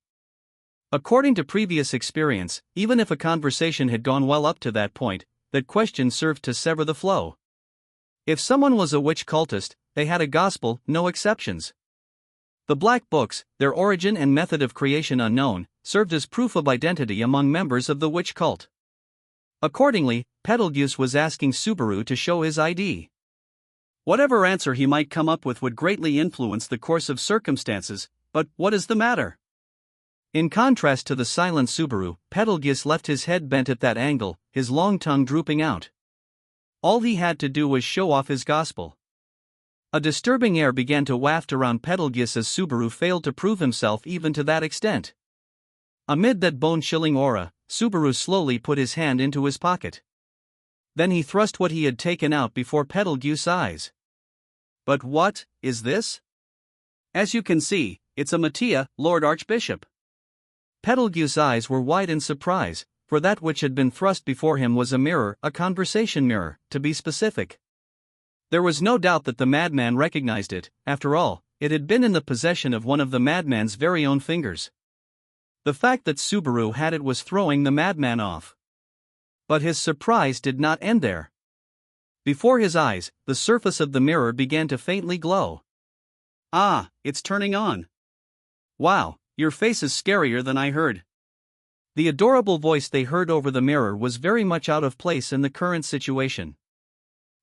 According to previous experience, even if a conversation had gone well up to that point, that question served to sever the flow. If someone was a witch cultist, they had a gospel, no exceptions. The black books, their origin and method of creation unknown, served as proof of identity among members of the witch cult. Accordingly, Betelgeuse was asking Subaru to show his ID. Whatever answer he might come up with would greatly influence the course of circumstances, but what is the matter? In contrast to the silent Subaru, Betelgeuse left his head bent at that angle, his long tongue drooping out. All he had to do was show off his gospel. A disturbing air began to waft around Betelgeuse as Subaru failed to prove himself even to that extent. Amid that bone-chilling aura, Subaru slowly put his hand into his pocket. Then he thrust what he had taken out before Betelgeuse's eyes. But what is this? As you can see, it's a Mattia, Lord Archbishop. Betelgeuse's eyes were wide in surprise, for that which had been thrust before him was a mirror, a conversation mirror, to be specific. There was no doubt that the madman recognized it. After all, it had been in the possession of one of the madman's very own fingers. The fact that Subaru had it was throwing the madman off. But his surprise did not end there. Before his eyes, the surface of the mirror began to faintly glow. Ah, it's turning on. Wow, your face is scarier than I heard. The adorable voice they heard over the mirror was very much out of place in the current situation.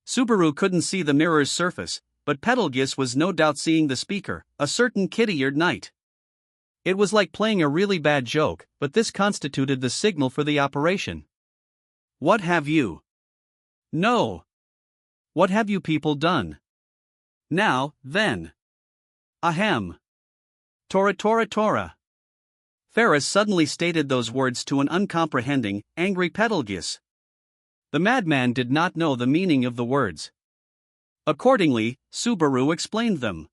Subaru couldn't see the mirror's surface, but Betelgeuse was no doubt seeing the speaker, a certain kitty-eared knight. It was like playing a really bad joke, but this constituted the signal for the operation. What have you? No. What have you people done? Now, then. Ahem. Tora Tora Tora. Ferris suddenly stated those words to an uncomprehending, angry Betelgeuse. The madman did not know the meaning of the words. Accordingly, Subaru explained them.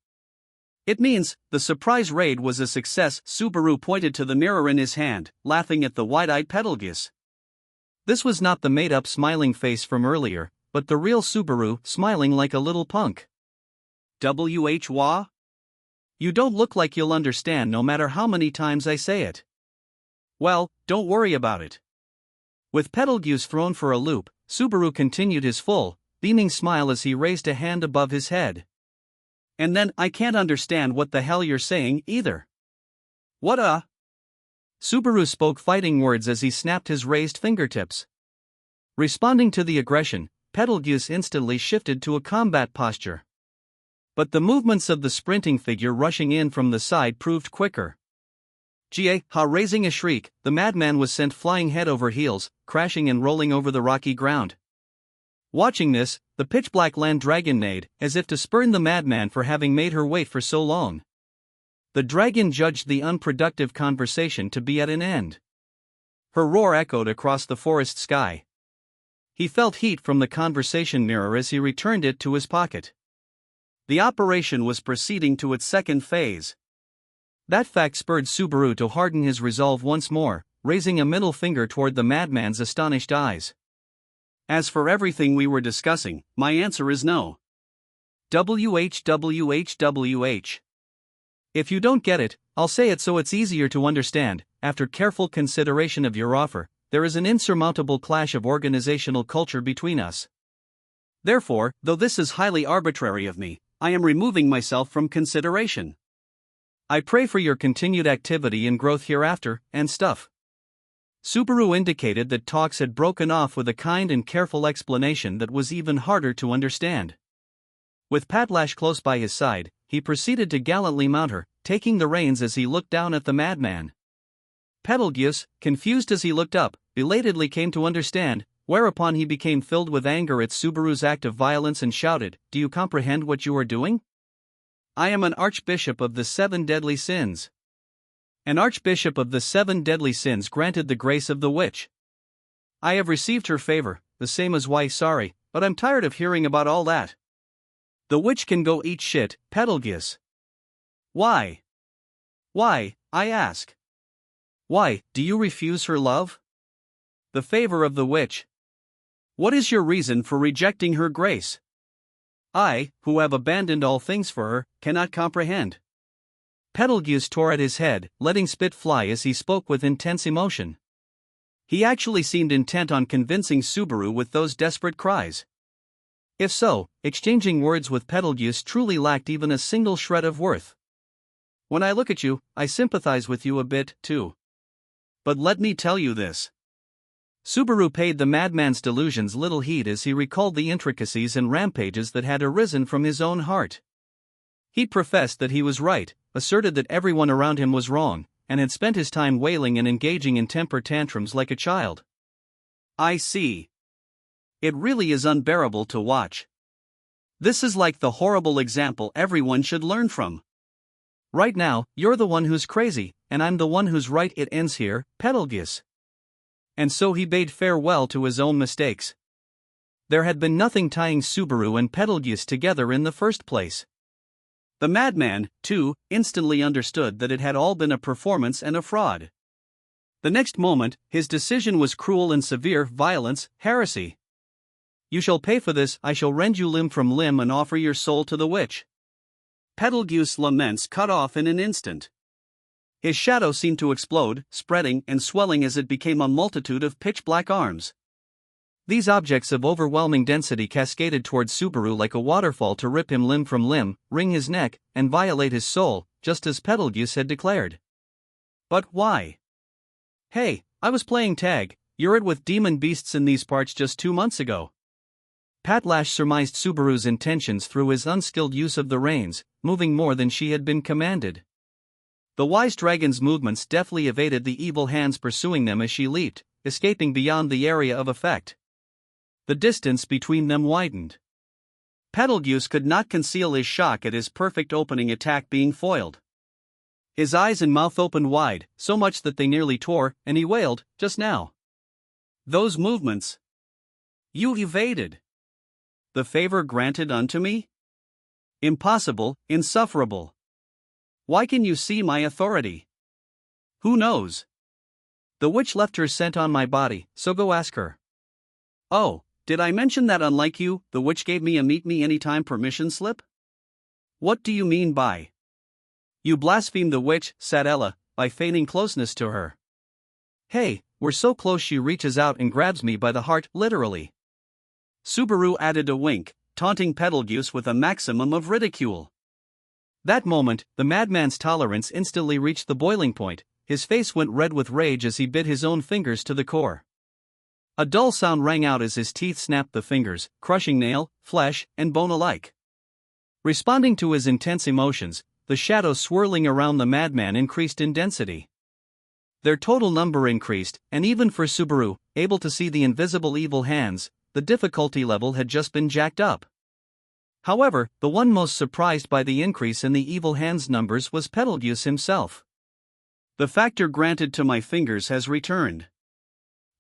It means, the surprise raid was a success. Subaru pointed to the mirror in his hand, laughing at the wide-eyed Betelgeuse. This was not the made-up smiling face from earlier, but the real Subaru, smiling like a little punk. Wha? You don't look like you'll understand no matter how many times I say it. Well, don't worry about it. With Betelgeuse thrown for a loop, Subaru continued his full, beaming smile as he raised a hand above his head. And then, I can't understand what the hell you're saying, either. What a... Subaru spoke fighting words as he snapped his raised fingertips. Responding to the aggression, Betelgeuse instantly shifted to a combat posture. But the movements of the sprinting figure rushing in from the side proved quicker. Raising a shriek, the madman was sent flying head over heels, crashing and rolling over the rocky ground. Watching this, the pitch-black land dragon neighed, as if to spurn the madman for having made her wait for so long. The dragon judged the unproductive conversation to be at an end. Her roar echoed across the forest sky. He felt heat from the conversation mirror as he returned it to his pocket. The operation was proceeding to its second phase. That fact spurred Subaru to harden his resolve once more, raising a middle finger toward the madman's astonished eyes. As for everything we were discussing, my answer is no. WHWHWH. If you don't get it, I'll say it so it's easier to understand. After careful consideration of your offer, there is an insurmountable clash of organizational culture between us. Therefore, though this is highly arbitrary of me, I am removing myself from consideration. I pray for your continued activity and growth hereafter, and stuff. Subaru indicated that talks had broken off with a kind and careful explanation that was even harder to understand. With Patlash close by his side, he proceeded to gallantly mount her, taking the reins as he looked down at the madman. Betelgeuse, confused as he looked up, belatedly came to understand, whereupon he became filled with anger at Subaru's act of violence and shouted, "Do you comprehend what you are doing? I am an archbishop of the 7 deadly sins. An archbishop of the 7 deadly sins granted the grace of the witch. I have received her favor, the same as sorry, but I'm tired of hearing about all that. The witch can go eat shit, Betelgeuse. Why? Why, I ask. Why, do you refuse her love? The favor of the witch. What is your reason for rejecting her grace? I, who have abandoned all things for her, cannot comprehend. Betelgeuse tore at his head, letting spit fly as he spoke with intense emotion. He actually seemed intent on convincing Subaru with those desperate cries. If so, exchanging words with Betelgeuse truly lacked even a single shred of worth. When I look at you, I sympathize with you a bit, too. But let me tell you this. Subaru paid the madman's delusions little heed as he recalled the intricacies and rampages that had arisen from his own heart. He professed that he was right, asserted that everyone around him was wrong, and had spent his time wailing and engaging in temper tantrums like a child. I see. It really is unbearable to watch. This is like the horrible example everyone should learn from. Right now, you're the one who's crazy, and I'm the one who's right. It ends here, Betelgeuse. And so he bade farewell to his own mistakes. There had been nothing tying Subaru and Betelgeuse together in the first place. The madman, too, instantly understood that it had all been a performance and a fraud. The next moment, his decision was cruel and severe: violence, heresy. You shall pay for this. I shall rend you limb from limb and offer your soul to the witch. Betelgeuse's laments cut off in an instant. His shadow seemed to explode, spreading and swelling as it became a multitude of pitch-black arms. These objects of overwhelming density cascaded towards Subaru like a waterfall to rip him limb from limb, wring his neck, and violate his soul, just as Betelgeuse had declared. But why? Hey, I was playing tag. You're with demon beasts in these parts just 2 months ago. Patlash surmised Subaru's intentions through his unskilled use of the reins, moving more than she had been commanded. The wise dragon's movements deftly evaded the evil hands pursuing them as she leaped, escaping beyond the area of effect. The distance between them widened. Betelgeuse could not conceal his shock at his perfect opening attack being foiled. His eyes and mouth opened wide, so much that they nearly tore, and he wailed, "Just now. Those movements. You evaded. The favor granted unto me? Impossible, insufferable. Why can you see my authority? Who knows? The witch left her scent on my body, so go ask her. Oh, did I mention that unlike you, the witch gave me a meet me anytime permission slip? What do you mean by? You blaspheme the witch, said Ella, by feigning closeness to her. Hey, we're so close she reaches out and grabs me by the heart, literally. Subaru added a wink, taunting Betelgeuse with a maximum of ridicule. That moment, the madman's tolerance instantly reached the boiling point. His face went red with rage as he bit his own fingers to the core. A dull sound rang out as his teeth snapped the fingers, crushing nail, flesh, and bone alike. Responding to his intense emotions, the shadows swirling around the madman increased in density. Their total number increased, and even for Subaru, able to see the invisible evil hands, the difficulty level had just been jacked up. However, the one most surprised by the increase in the evil hands numbers was Betelgeuse himself. The factor granted to my fingers has returned.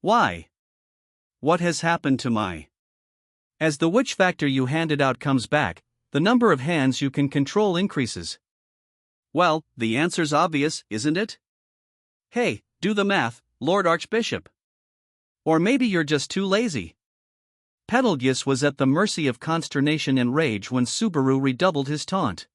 Why? What has happened to my? As the witch factor you handed out comes back, the number of hands you can control increases. Well, the answer's obvious, isn't it? Hey, do the math, Lord Archbishop. Or maybe you're just too lazy. Betelgeuse was at the mercy of consternation and rage when Subaru redoubled his taunt.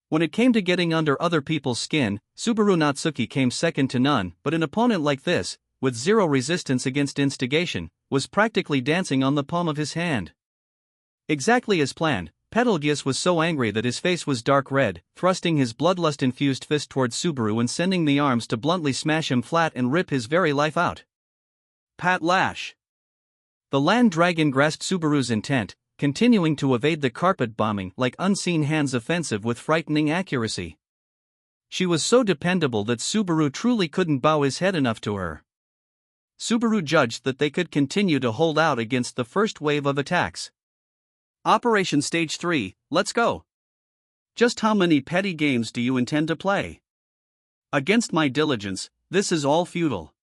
When it came to getting under other people's skin, Subaru Natsuki came second to none, but an opponent like this, with zero resistance against instigation, was practically dancing on the palm of his hand. Exactly as planned, Betelgeuse was so angry that his face was dark red, thrusting his bloodlust-infused fist towards Subaru and sending the arms to bluntly smash him flat and rip his very life out. Patlash! The land dragon grasped Subaru's intent, continuing to evade the carpet bombing like unseen hands offensive with frightening accuracy. She was so dependable that Subaru truly couldn't bow his head enough to her. Subaru judged that they could continue to hold out against the first wave of attacks. Operation Stage 3, let's go. Just how many petty games do you intend to play? Against my diligence, this is all futile.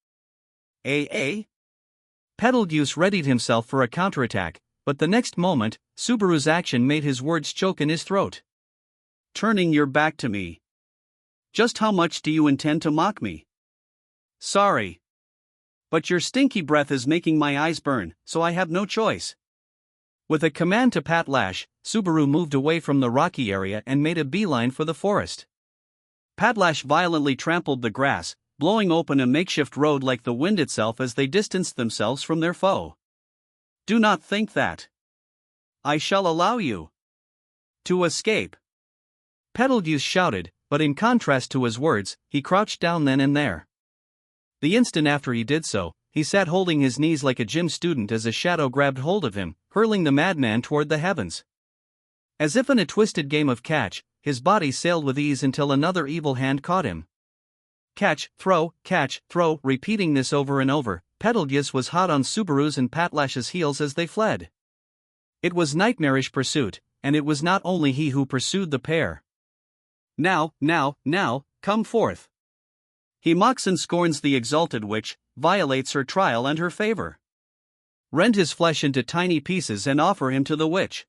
Betelgeuse readied himself for a counterattack, but the next moment, Subaru's action made his words choke in his throat. Turning your back to me. Just how much do you intend to mock me? Sorry. But your stinky breath is making my eyes burn, so I have no choice. With a command to Patlash, Subaru moved away from the rocky area and made a beeline for the forest. Patlash violently trampled the grass, blowing open a makeshift road like the wind itself as they distanced themselves from their foe. Do not think that I shall allow you to escape, Betelgeuse shouted, but in contrast to his words, he crouched down then and there. The instant after he did so, he sat holding his knees like a gym student as a shadow grabbed hold of him, hurling the madman toward the heavens. As if in a twisted game of catch, his body sailed with ease until another evil hand caught him. Catch, throw, repeating this over and over, Betelgeuse was hot on Subaru's and Patlash's heels as they fled. It was nightmarish pursuit, and it was not only he who pursued the pair. Now, come forth. He mocks and scorns the exalted witch, violates her trial and her favor. Rend his flesh into tiny pieces and offer him to the witch.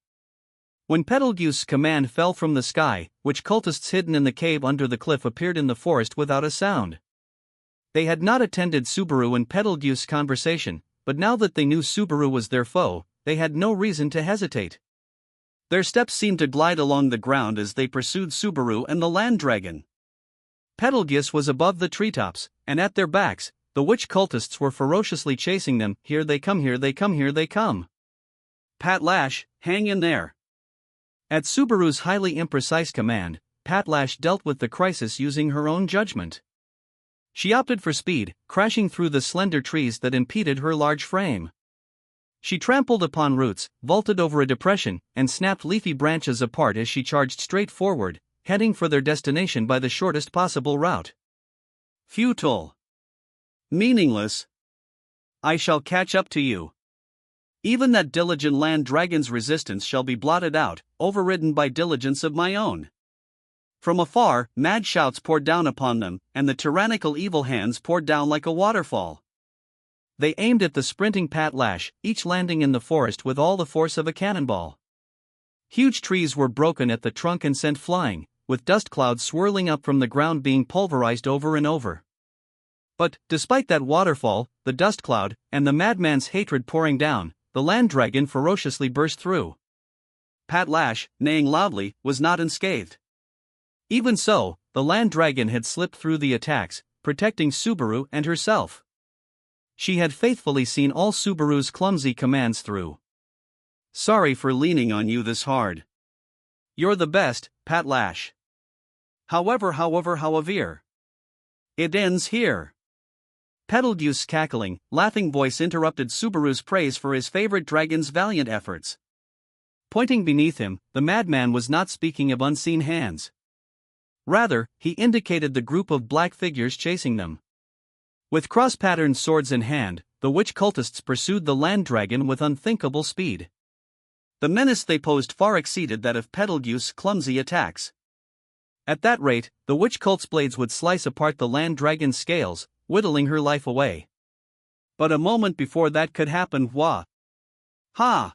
When Betelgeuse's command fell from the sky, witch cultists hidden in the cave under the cliff appeared in the forest without a sound. They had not attended Subaru and Betelgeuse's conversation, but now that they knew Subaru was their foe, they had no reason to hesitate. Their steps seemed to glide along the ground as they pursued Subaru and the land dragon. Betelgeuse was above the treetops, and at their backs, the witch cultists were ferociously chasing them. Here they come, here they come, here they come. Patlash, hang in there. At Subaru's highly imprecise command, Patlash dealt with the crisis using her own judgment. She opted for speed, crashing through the slender trees that impeded her large frame. She trampled upon roots, vaulted over a depression, and snapped leafy branches apart as she charged straight forward, heading for their destination by the shortest possible route. Futile. Meaningless. I shall catch up to you. Even that diligent land dragon's resistance shall be blotted out, overridden by diligence of my own. From afar, mad shouts poured down upon them, and the tyrannical evil hands poured down like a waterfall. They aimed at the sprinting Patlash, each landing in the forest with all the force of a cannonball. Huge trees were broken at the trunk and sent flying, with dust clouds swirling up from the ground being pulverized over and over. But, despite that waterfall, the dust cloud, and the madman's hatred pouring down, the land dragon ferociously burst through. Patlash, neighing loudly, was not unscathed. Even so, the land dragon had slipped through the attacks, protecting Subaru and herself. She had faithfully seen all Subaru's clumsy commands through. Sorry for leaning on you this hard. You're the best, Patlash. However. It ends here. Betelgeuse's cackling, laughing voice interrupted Subaru's praise for his favorite dragon's valiant efforts. Pointing beneath him, the madman was not speaking of unseen hands. Rather, he indicated the group of black figures chasing them. With cross-patterned swords in hand, the witch cultists pursued the land dragon with unthinkable speed. The menace they posed far exceeded that of Betelgeuse's clumsy attacks. At that rate, the witch cult's blades would slice apart the land dragon's scales, whittling her life away. But a moment before that could happen, wah! Ha!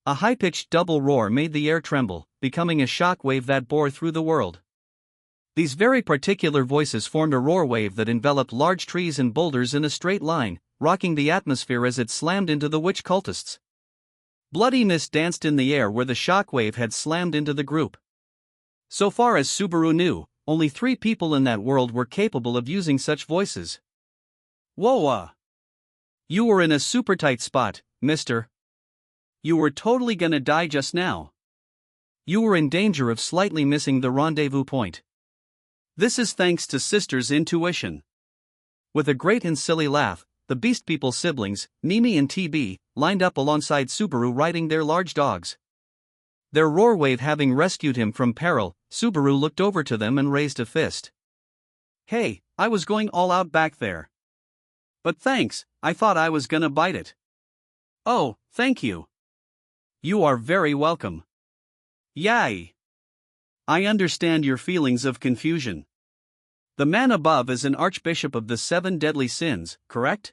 A high-pitched double roar made the air tremble, becoming a shock wave that bore through the world. These very particular voices formed a roar wave that enveloped large trees and boulders in a straight line, rocking the atmosphere as it slammed into the witch cultists. Bloody mist danced in the air where the shock wave had slammed into the group. So far as Subaru knew, only 3 people in that world were capable of using such voices. Whoa! You were in a super tight spot, mister. You were totally gonna die just now. You were in danger of slightly missing the rendezvous point. This is thanks to Sister's intuition. With a great and silly laugh, the Beast People siblings, Mimi and TB, lined up alongside Subaru riding their large dogs. Their roar wave having rescued him from peril, Subaru looked over to them and raised a fist. Hey, I was going all out back there. But thanks, I thought I was gonna bite it. Oh, thank you. You are very welcome. Yay! I understand your feelings of confusion. The man above is an archbishop of the 7 deadly sins, correct?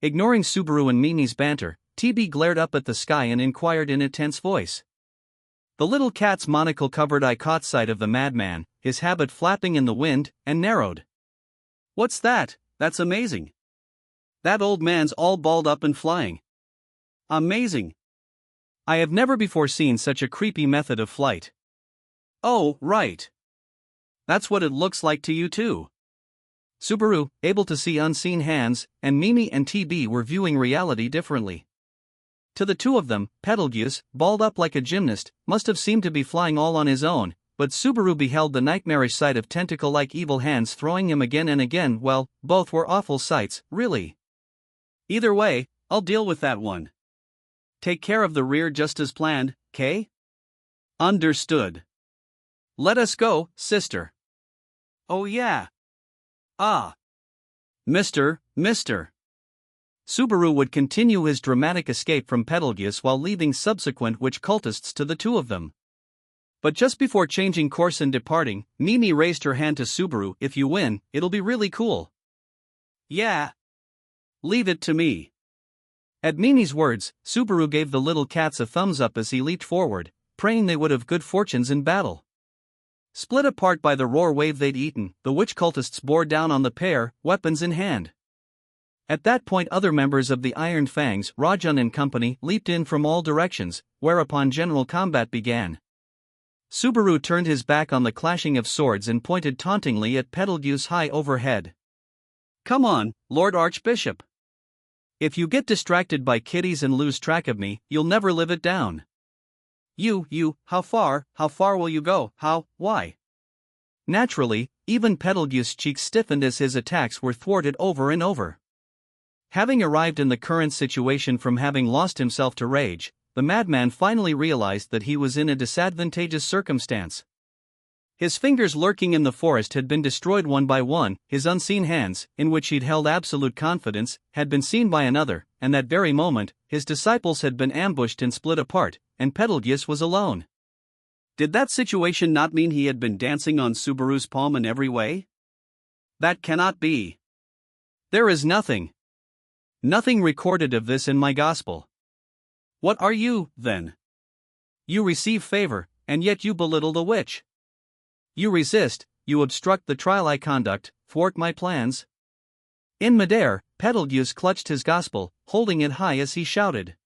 Ignoring Subaru and Mimi's banter, TB glared up at the sky and inquired in a tense voice. The little cat's monocle-covered eye caught sight of the madman, his habit flapping in the wind, and narrowed. What's that? That's amazing. That old man's all balled up and flying. Amazing. I have never before seen such a creepy method of flight. Oh, right. That's what it looks like to you too. Subaru, able to see unseen hands, and Mimi and TB were viewing reality differently. To the two of them, Betelgeuse, balled up like a gymnast, must have seemed to be flying all on his own, but Subaru beheld the nightmarish sight of tentacle-like evil hands throwing him again and again. Well, both were awful sights, really. Either way, I'll deal with that one. Take care of the rear just as planned, Kay? Understood. Let us go, sister. Oh yeah. Ah. Mister. Subaru would continue his dramatic escape from Betelgeuse while leaving subsequent witch cultists to the two of them. But just before changing course and departing, Mimi raised her hand to Subaru. If you win, it'll be really cool. Yeah. Leave it to me. At Mimi's words, Subaru gave the little cats a thumbs up as he leaped forward, praying they would have good fortunes in battle. Split apart by the roar wave they'd eaten, the witch cultists bore down on the pair, weapons in hand. At that point other members of the Iron Fangs, Rajan and company, leaped in from all directions, whereupon general combat began. Subaru turned his back on the clashing of swords and pointed tauntingly at Betelgeuse high overhead. Come on, Lord Archbishop. If you get distracted by kitties and lose track of me, you'll never live it down. How far will you go, why? Naturally, even Betelgeuse's cheeks stiffened as his attacks were thwarted over and over. Having arrived in the current situation from having lost himself to rage, the madman finally realized that he was in a disadvantageous circumstance. His fingers lurking in the forest had been destroyed one by one, his unseen hands, in which he'd held absolute confidence, had been seen by another, and that very moment, his disciples had been ambushed and split apart, and Betelgeuse was alone. Did that situation not mean he had been dancing on Subaru's palm in every way? That cannot be. There is nothing recorded of this in my gospel. What are you, then? You receive favor, and yet you belittle the witch. You resist, you obstruct the trial I conduct, thwart my plans. In midair, Betelgeuse clutched his gospel, holding it high as he shouted.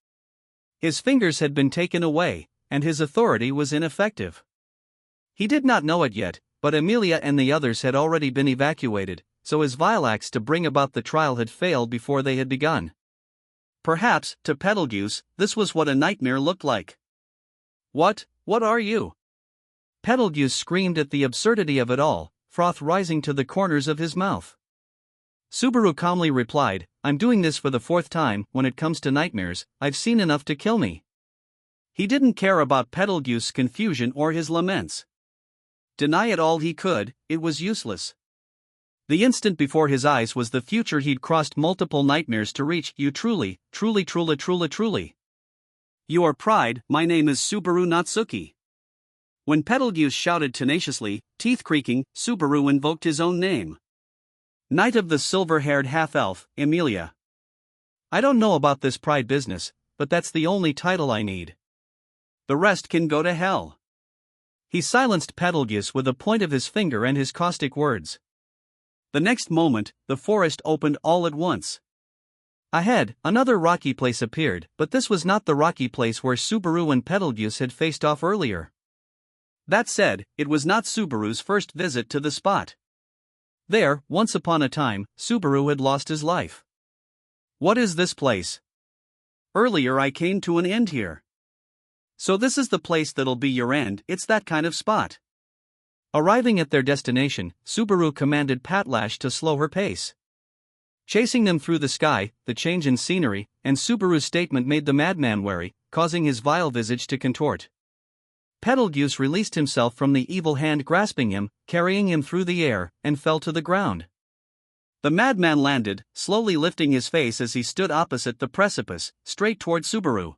His fingers had been taken away, and his authority was ineffective. He did not know it yet, but Amelia and the others had already been evacuated, so his vile acts to bring about the trial had failed before they had begun. Perhaps, to Betelgeuse, this was what a nightmare looked like. What are you? Betelgeuse screamed at the absurdity of it all, froth rising to the corners of his mouth. Subaru calmly replied, I'm doing this for the fourth time. When it comes to nightmares, I've seen enough to kill me. He didn't care about Betelgeuse's confusion or his laments. Deny it all he could, it was useless. The instant before his eyes was the future he'd crossed multiple nightmares to reach. You truly. Your pride, my name is Subaru Natsuki. When Betelgeuse shouted tenaciously, teeth creaking, Subaru invoked his own name. Knight of the silver-haired half-elf, Amelia. I don't know about this pride business, but that's the only title I need. The rest can go to hell. He silenced Betelgeuse with a point of his finger and his caustic words. The next moment, the forest opened all at once. Ahead, another rocky place appeared, but this was not the rocky place where Subaru and Betelgeuse had faced off earlier. That said, it was not Subaru's first visit to the spot. There, once upon a time, Subaru had lost his life. What is this place? Earlier I came to an end here. So this is the place that'll be your end. It's that kind of spot. Arriving at their destination, Subaru commanded Patlash to slow her pace. Chasing them through the sky, the change in scenery, and Subaru's statement made the madman wary, causing his vile visage to contort. Betelgeuse released himself from the evil hand grasping him, carrying him through the air, and fell to the ground. The madman landed, slowly lifting his face as he stood opposite the precipice, straight toward Subaru.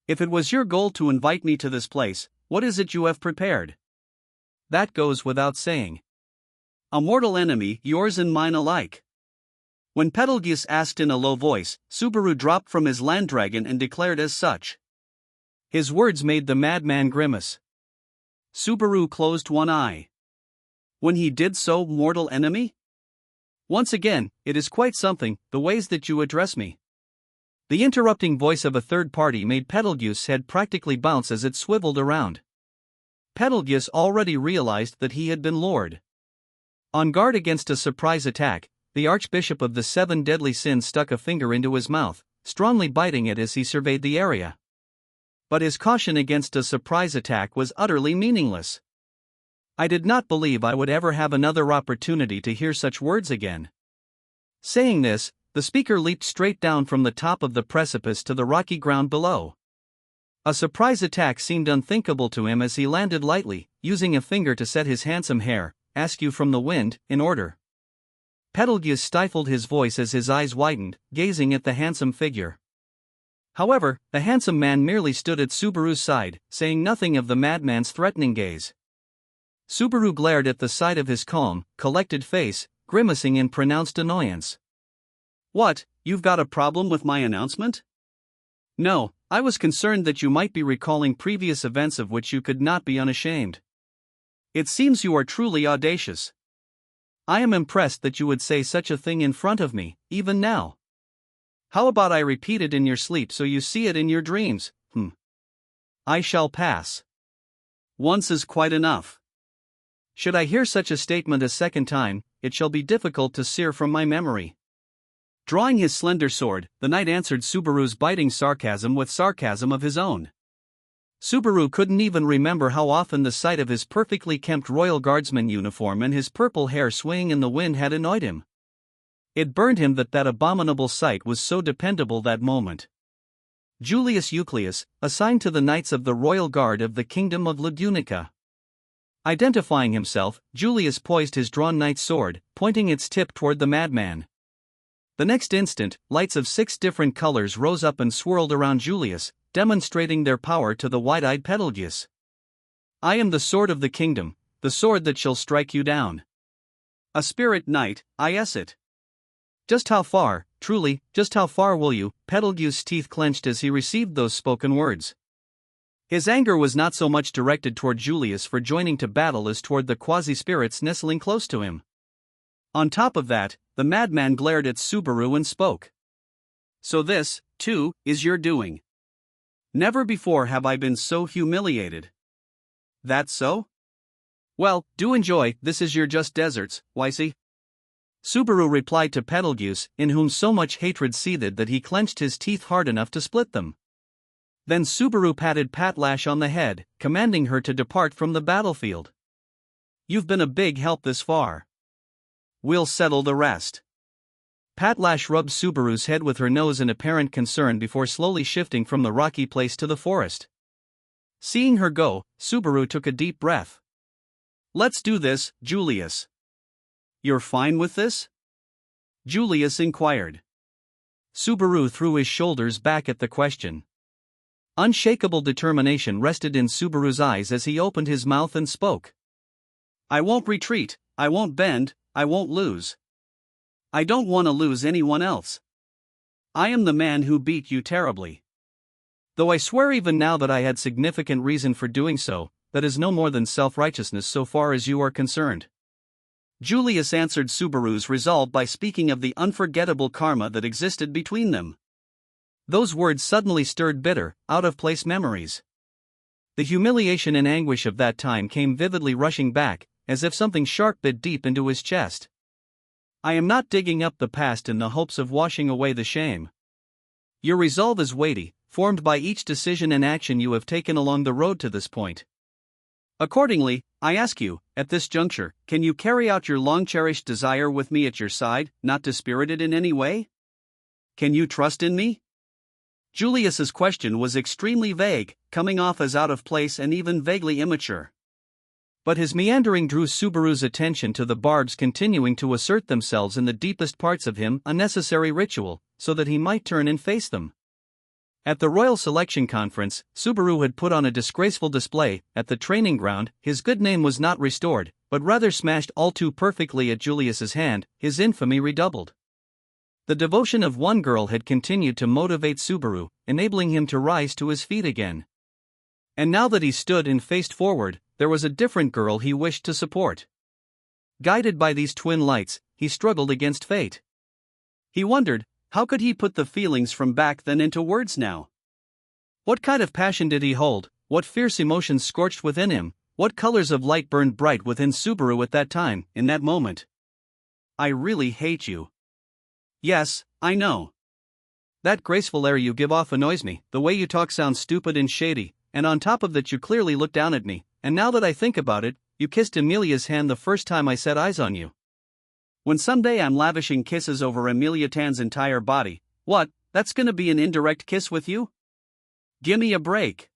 If it was your goal to invite me to this place, what is it you have prepared? That goes without saying. A mortal enemy, yours and mine alike. When Betelgeuse asked in a low voice, Subaru dropped from his land dragon and declared as such. His words made the madman grimace. Subaru closed one eye. When he did so, mortal enemy? Once again, it is quite something, the ways that you address me. The interrupting voice of a third party made Betelgeuse's head practically bounce as it swiveled around. Betelgeuse already realized that he had been lured. On guard against a surprise attack, the Archbishop of the Seven Deadly Sins stuck a finger into his mouth, strongly biting it as he surveyed the area. But his caution against a surprise attack was utterly meaningless. I did not believe I would ever have another opportunity to hear such words again. Saying this, the speaker leaped straight down from the top of the precipice to the rocky ground below. A surprise attack seemed unthinkable to him as he landed lightly, using a finger to set his handsome hair, askew from the wind, in order. Betelgeuse stifled his voice as his eyes widened, gazing at the handsome figure. However, the handsome man merely stood at Subaru's side, saying nothing of the madman's threatening gaze. Subaru glared at the side of his calm, collected face, grimacing in pronounced annoyance. "What, you've got a problem with my announcement?" "No, I was concerned that you might be recalling previous events of which you could not be unashamed. It seems you are truly audacious. I am impressed that you would say such a thing in front of me, even now. How about I repeat it in your sleep so you see it in your dreams? I shall pass. Once is quite enough. Should I hear such a statement a second time, it shall be difficult to sear from my memory." Drawing his slender sword, the knight answered Subaru's biting sarcasm with sarcasm of his own. Subaru couldn't even remember how often the sight of his perfectly kempt royal guardsman uniform and his purple hair swaying in the wind had annoyed him. It burned him that that abominable sight was so dependable that moment. Julius Eucleus, assigned to the Knights of the Royal Guard of the Kingdom of Ludunica. Identifying himself, Julius poised his drawn knight's sword, pointing its tip toward the madman. The next instant, lights of 6 different colors rose up and swirled around Julius, demonstrating their power to the wide-eyed Betelgeuse. "I am the sword of the kingdom, the sword that shall strike you down. A spirit knight, I es it. Just how far, truly, just how far will you?" Betelgeuse's teeth clenched as he received those spoken words. His anger was not so much directed toward Julius for joining to battle as toward the quasi-spirits nestling close to him. On top of that, the madman glared at Subaru and spoke. "So this, too, is your doing. Never before have I been so humiliated. That so? Well, do enjoy, this is your just deserts, Wisey." Subaru replied to Betelgeuse, in whom so much hatred seethed that he clenched his teeth hard enough to split them. Then Subaru patted Patlash on the head, commanding her to depart from the battlefield. "You've been a big help this far. We'll settle the rest." Patlash rubbed Subaru's head with her nose in apparent concern before slowly shifting from the rocky place to the forest. Seeing her go, Subaru took a deep breath. "Let's do this, Julius." "You're fine with this?" Julius inquired. Subaru threw his shoulders back at the question. Unshakable determination rested in Subaru's eyes as he opened his mouth and spoke. "I won't retreat, I won't bend, I won't lose. I don't want to lose anyone else. I am the man who beat you terribly. Though I swear even now that I had significant reason for doing so, that is no more than self-righteousness so far as you are concerned." Julius answered Subaru's resolve by speaking of the unforgettable karma that existed between them. Those words suddenly stirred bitter, out-of-place memories. The humiliation and anguish of that time came vividly rushing back, as if something sharp bit deep into his chest. "I am not digging up the past in the hopes of washing away the shame. Your resolve is weighty, formed by each decision and action you have taken along the road to this point. Accordingly, I ask you, at this juncture, can you carry out your long-cherished desire with me at your side, not dispirited in any way? Can you trust in me?" Julius's question was extremely vague, coming off as out of place and even vaguely immature. But his meandering drew Subaru's attention to the barbs continuing to assert themselves in the deepest parts of him, a necessary ritual, so that he might turn and face them. At the Royal Selection Conference, Subaru had put on a disgraceful display. At the training ground, his good name was not restored, but rather smashed all too perfectly at Julius's hand, his infamy redoubled. The devotion of one girl had continued to motivate Subaru, enabling him to rise to his feet again. And now that he stood and faced forward, there was a different girl he wished to support. Guided by these twin lights, he struggled against fate. He wondered, How could he put the feelings from back then into words now? What kind of passion did he hold? What fierce emotions scorched within him? What colors of light burned bright within Subaru at that time, in that moment? I really hate you. Yes, I know. That graceful air you give off annoys me, the way you talk sounds stupid and shady, and on top of that you clearly look down at me, and now that I think about it, you kissed Amelia's hand the first time I set eyes on you. When someday I'm lavishing kisses over Amelia Tan's entire body, what, that's gonna be an indirect kiss with you? Gimme a break.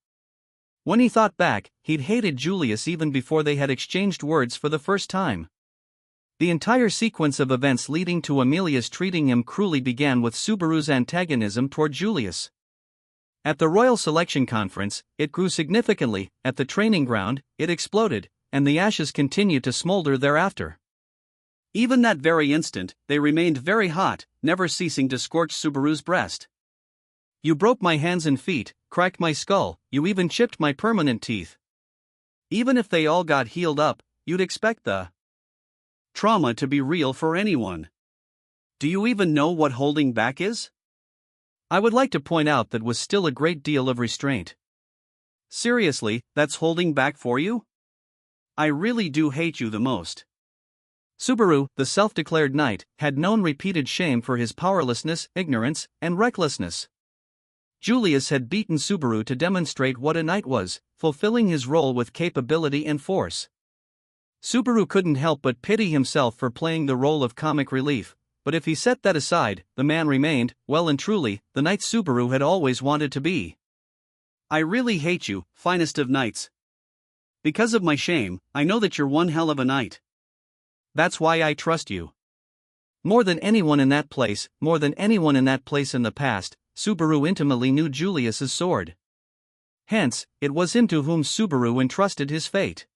When he thought back, he'd hated Julius even before they had exchanged words for the first time. The entire sequence of events leading to Amelia's treating him cruelly began with Subaru's antagonism toward Julius. At the Royal Selection Conference, it grew significantly, at the training ground, it exploded, and the ashes continued to smolder thereafter. Even that very instant, they remained very hot, never ceasing to scorch Subaru's breast. You broke my hands and feet, cracked my skull, you even chipped my permanent teeth. Even if they all got healed up, you'd expect the trauma to be real for anyone. Do you even know what holding back is? I would like to point out that was still a great deal of restraint. Seriously, that's holding back for you? I really do hate you the most. Subaru, the self-declared knight, had known repeated shame for his powerlessness, ignorance, and recklessness. Julius had beaten Subaru to demonstrate what a knight was, fulfilling his role with capability and force. Subaru couldn't help but pity himself for playing the role of comic relief, but if he set that aside, the man remained, well and truly, the knight Subaru had always wanted to be. I really hate you, finest of knights. Because of my shame, I know that you're one hell of a knight. That's why I trust you. More than anyone in that place, more than anyone in that place in the past, Subaru intimately knew Julius's sword. Hence, it was him to whom Subaru entrusted his fate.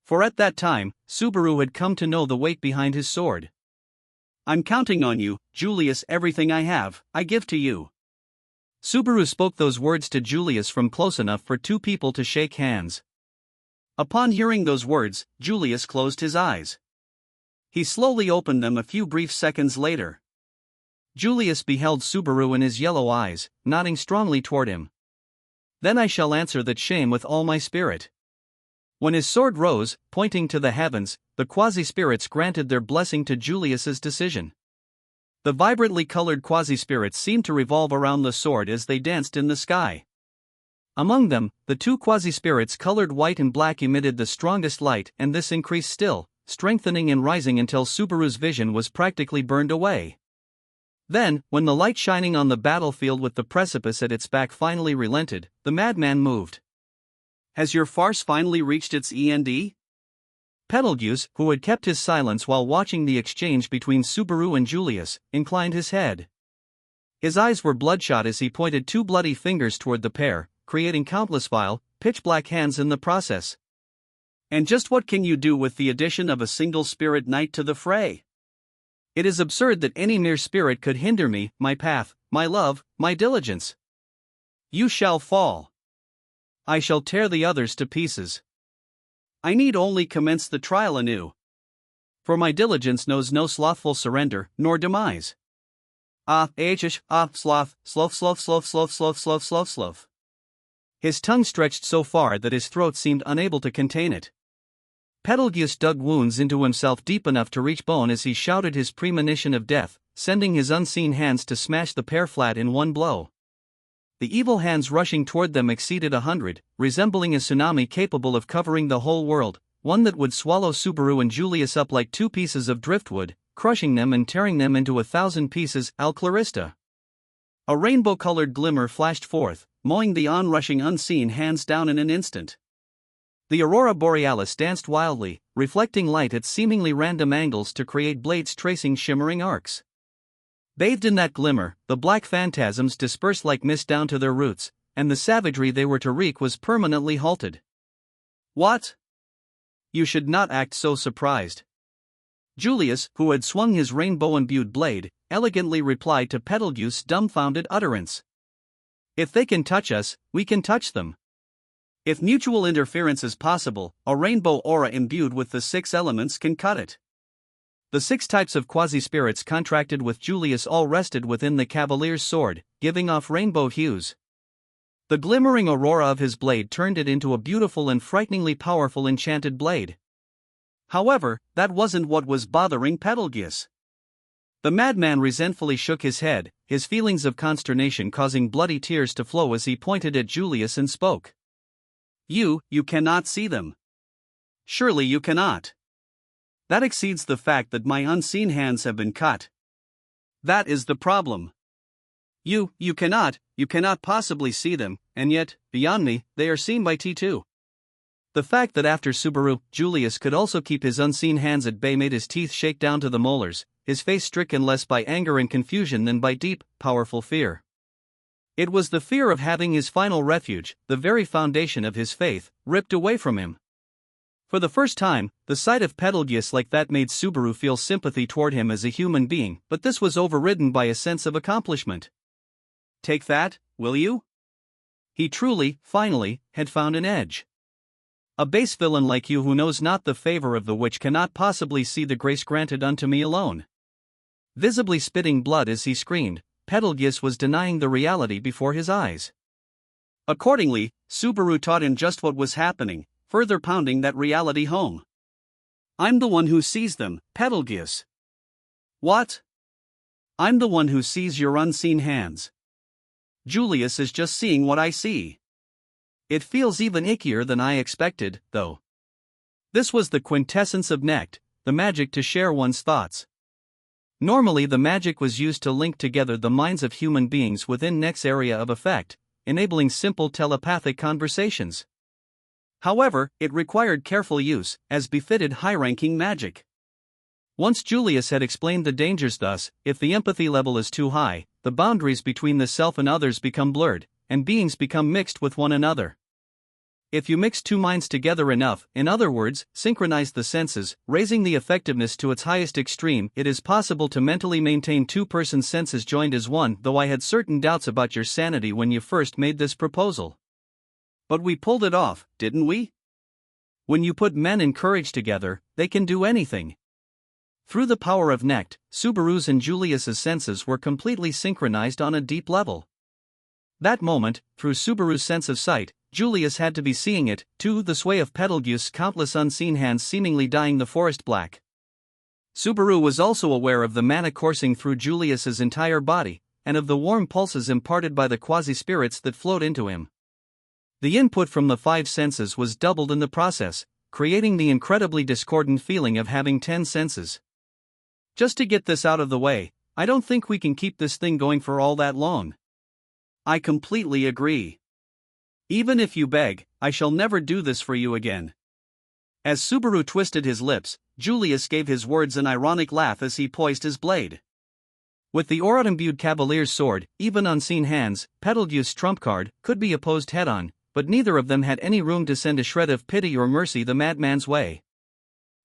For at that time, Subaru had come to know the weight behind his sword. I'm counting on you, Julius. Everything I have, I give to you. Subaru spoke those words to Julius from close enough for two people to shake hands. Upon hearing those words, Julius closed his eyes. He slowly opened them a few brief seconds later. Julius beheld Subaru in his yellow eyes, nodding strongly toward him. Then I shall answer that shame with all my spirit. When his sword rose, pointing to the heavens, the quasi-spirits granted their blessing to Julius's decision. The vibrantly colored quasi-spirits seemed to revolve around the sword as they danced in the sky. Among them, the two quasi-spirits colored white and black emitted the strongest light, and this increased still, strengthening and rising until Subaru's vision was practically burned away. Then, when the light shining on the battlefield with the precipice at its back finally relented, the madman moved. Has your farce finally reached its end? Betelgeuse, who had kept his silence while watching the exchange between Subaru and Julius, inclined his head. His eyes were bloodshot as he pointed two bloody fingers toward the pair, creating countless vile, pitch-black hands in the process. And just what can you do with the addition of a single spirit knight to the fray? It is absurd that any mere spirit could hinder me, my path, my love, my diligence. You shall fall. I shall tear the others to pieces. I need only commence the trial anew. For my diligence knows no slothful surrender, nor demise. Sloth. His tongue stretched so far that his throat seemed unable to contain it. Betelgeuse dug wounds into himself deep enough to reach bone as he shouted his premonition of death, sending his unseen hands to smash the pair flat in one blow. The evil hands rushing toward them exceeded 100, resembling a tsunami capable of covering the whole world, one that would swallow Subaru and Julius up like two pieces of driftwood, crushing them and tearing them into 1,000 pieces. Al Clarista. A rainbow-colored glimmer flashed forth, mowing the onrushing unseen hands down in an instant. The aurora borealis danced wildly, reflecting light at seemingly random angles to create blades tracing shimmering arcs. Bathed in that glimmer, the black phantasms dispersed like mist down to their roots, and the savagery they were to wreak was permanently halted. What? You should not act so surprised. Julius, who had swung his rainbow-imbued blade, elegantly replied to Betelgeuse's dumbfounded utterance. If they can touch us, we can touch them. If mutual interference is possible, a rainbow aura imbued with the 6 elements can cut it. The 6 types of quasi-spirits contracted with Julius all rested within the cavalier's sword, giving off rainbow hues. The glimmering aurora of his blade turned it into a beautiful and frighteningly powerful enchanted blade. However, that wasn't what was bothering Betelgeuse. The madman resentfully shook his head, his feelings of consternation causing bloody tears to flow as he pointed at Julius and spoke. You cannot see them. Surely you cannot. That exceeds the fact that my unseen hands have been cut. That is the problem. You cannot possibly see them, and yet, beyond me, they are seen by T2. The fact that after Subaru, Julius could also keep his unseen hands at bay made his teeth shake down to the molars, his face stricken less by anger and confusion than by deep, powerful fear. It was the fear of having his final refuge, the very foundation of his faith, ripped away from him. For the first time, the sight of Betelgeuse like that made Subaru feel sympathy toward him as a human being, but this was overridden by a sense of accomplishment. Take that, will you? He truly, finally, had found an edge. A base villain like you who knows not the favor of the witch cannot possibly see the grace granted unto me alone. Visibly spitting blood as he screamed, Betelgeuse was denying the reality before his eyes. Accordingly, Subaru taught him just what was happening, further pounding that reality home. I'm the one who sees them, Betelgeuse. What? I'm the one who sees your unseen hands. Julius is just seeing what I see. It feels even ickier than I expected, though. This was the quintessence of Nect, the magic to share one's thoughts. Normally the magic was used to link together the minds of human beings within Nect's area of effect, enabling simple telepathic conversations. However, it required careful use, as befitted high-ranking magic. Once Julius had explained the dangers thus, if the empathy level is too high, the boundaries between the self and others become blurred, and beings become mixed with one another. If you mix 2 minds together enough, in other words, synchronize the senses, raising the effectiveness to its highest extreme, it is possible to mentally maintain 2 persons' senses joined as one, though I had certain doubts about your sanity when you first made this proposal. But we pulled it off, didn't we? When you put men and courage together, they can do anything. Through the power of Nect, Subaru's and Julius's senses were completely synchronized on a deep level. That moment, through Subaru's sense of sight, Julius had to be seeing it, too, the sway of Betelgeuse's countless unseen hands seemingly dyeing the forest black. Subaru was also aware of the mana coursing through Julius's entire body, and of the warm pulses imparted by the quasi-spirits that flowed into him. The input from the 5 senses was doubled in the process, creating the incredibly discordant feeling of having 10 senses. Just to get this out of the way, I don't think we can keep this thing going for all that long. I completely agree. Even if you beg, I shall never do this for you again. As Subaru twisted his lips, Julius gave his words an ironic laugh as he poised his blade. With the aura-imbued cavalier's sword, even unseen hands, Betelgeuse's trump card, could be opposed head-on, but neither of them had any room to send a shred of pity or mercy the madman's way.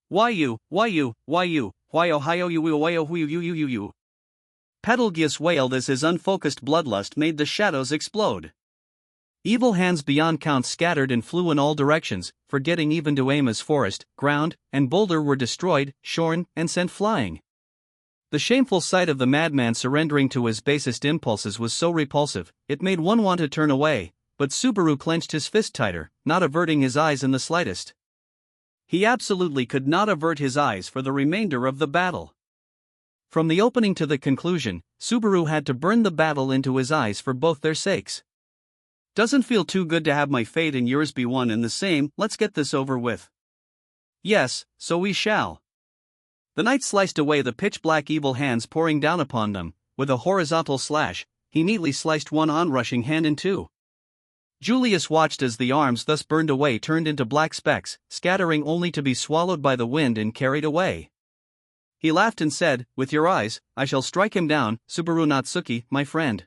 Why you, Ohio you. Betelgeuse wailed as his unfocused bloodlust made the shadows explode. Evil hands beyond count scattered and flew in all directions, forgetting even to aim as forest, ground, and boulder were destroyed, shorn, and sent flying. The shameful sight of the madman surrendering to his basest impulses was so repulsive, it made one want to turn away, but Subaru clenched his fist tighter, not averting his eyes in the slightest. He absolutely could not avert his eyes for the remainder of the battle. From the opening to the conclusion, Subaru had to burn the battle into his eyes for both their sakes. Doesn't feel too good to have my fate and yours be one and the same, let's get this over with. Yes, so we shall. The knight sliced away the pitch-black evil hands pouring down upon them. With a horizontal slash, he neatly sliced one onrushing hand in 2. Julius watched as the arms thus burned away turned into black specks, scattering only to be swallowed by the wind and carried away. He laughed and said, "With your eyes, I shall strike him down, Subaru Natsuki, my friend."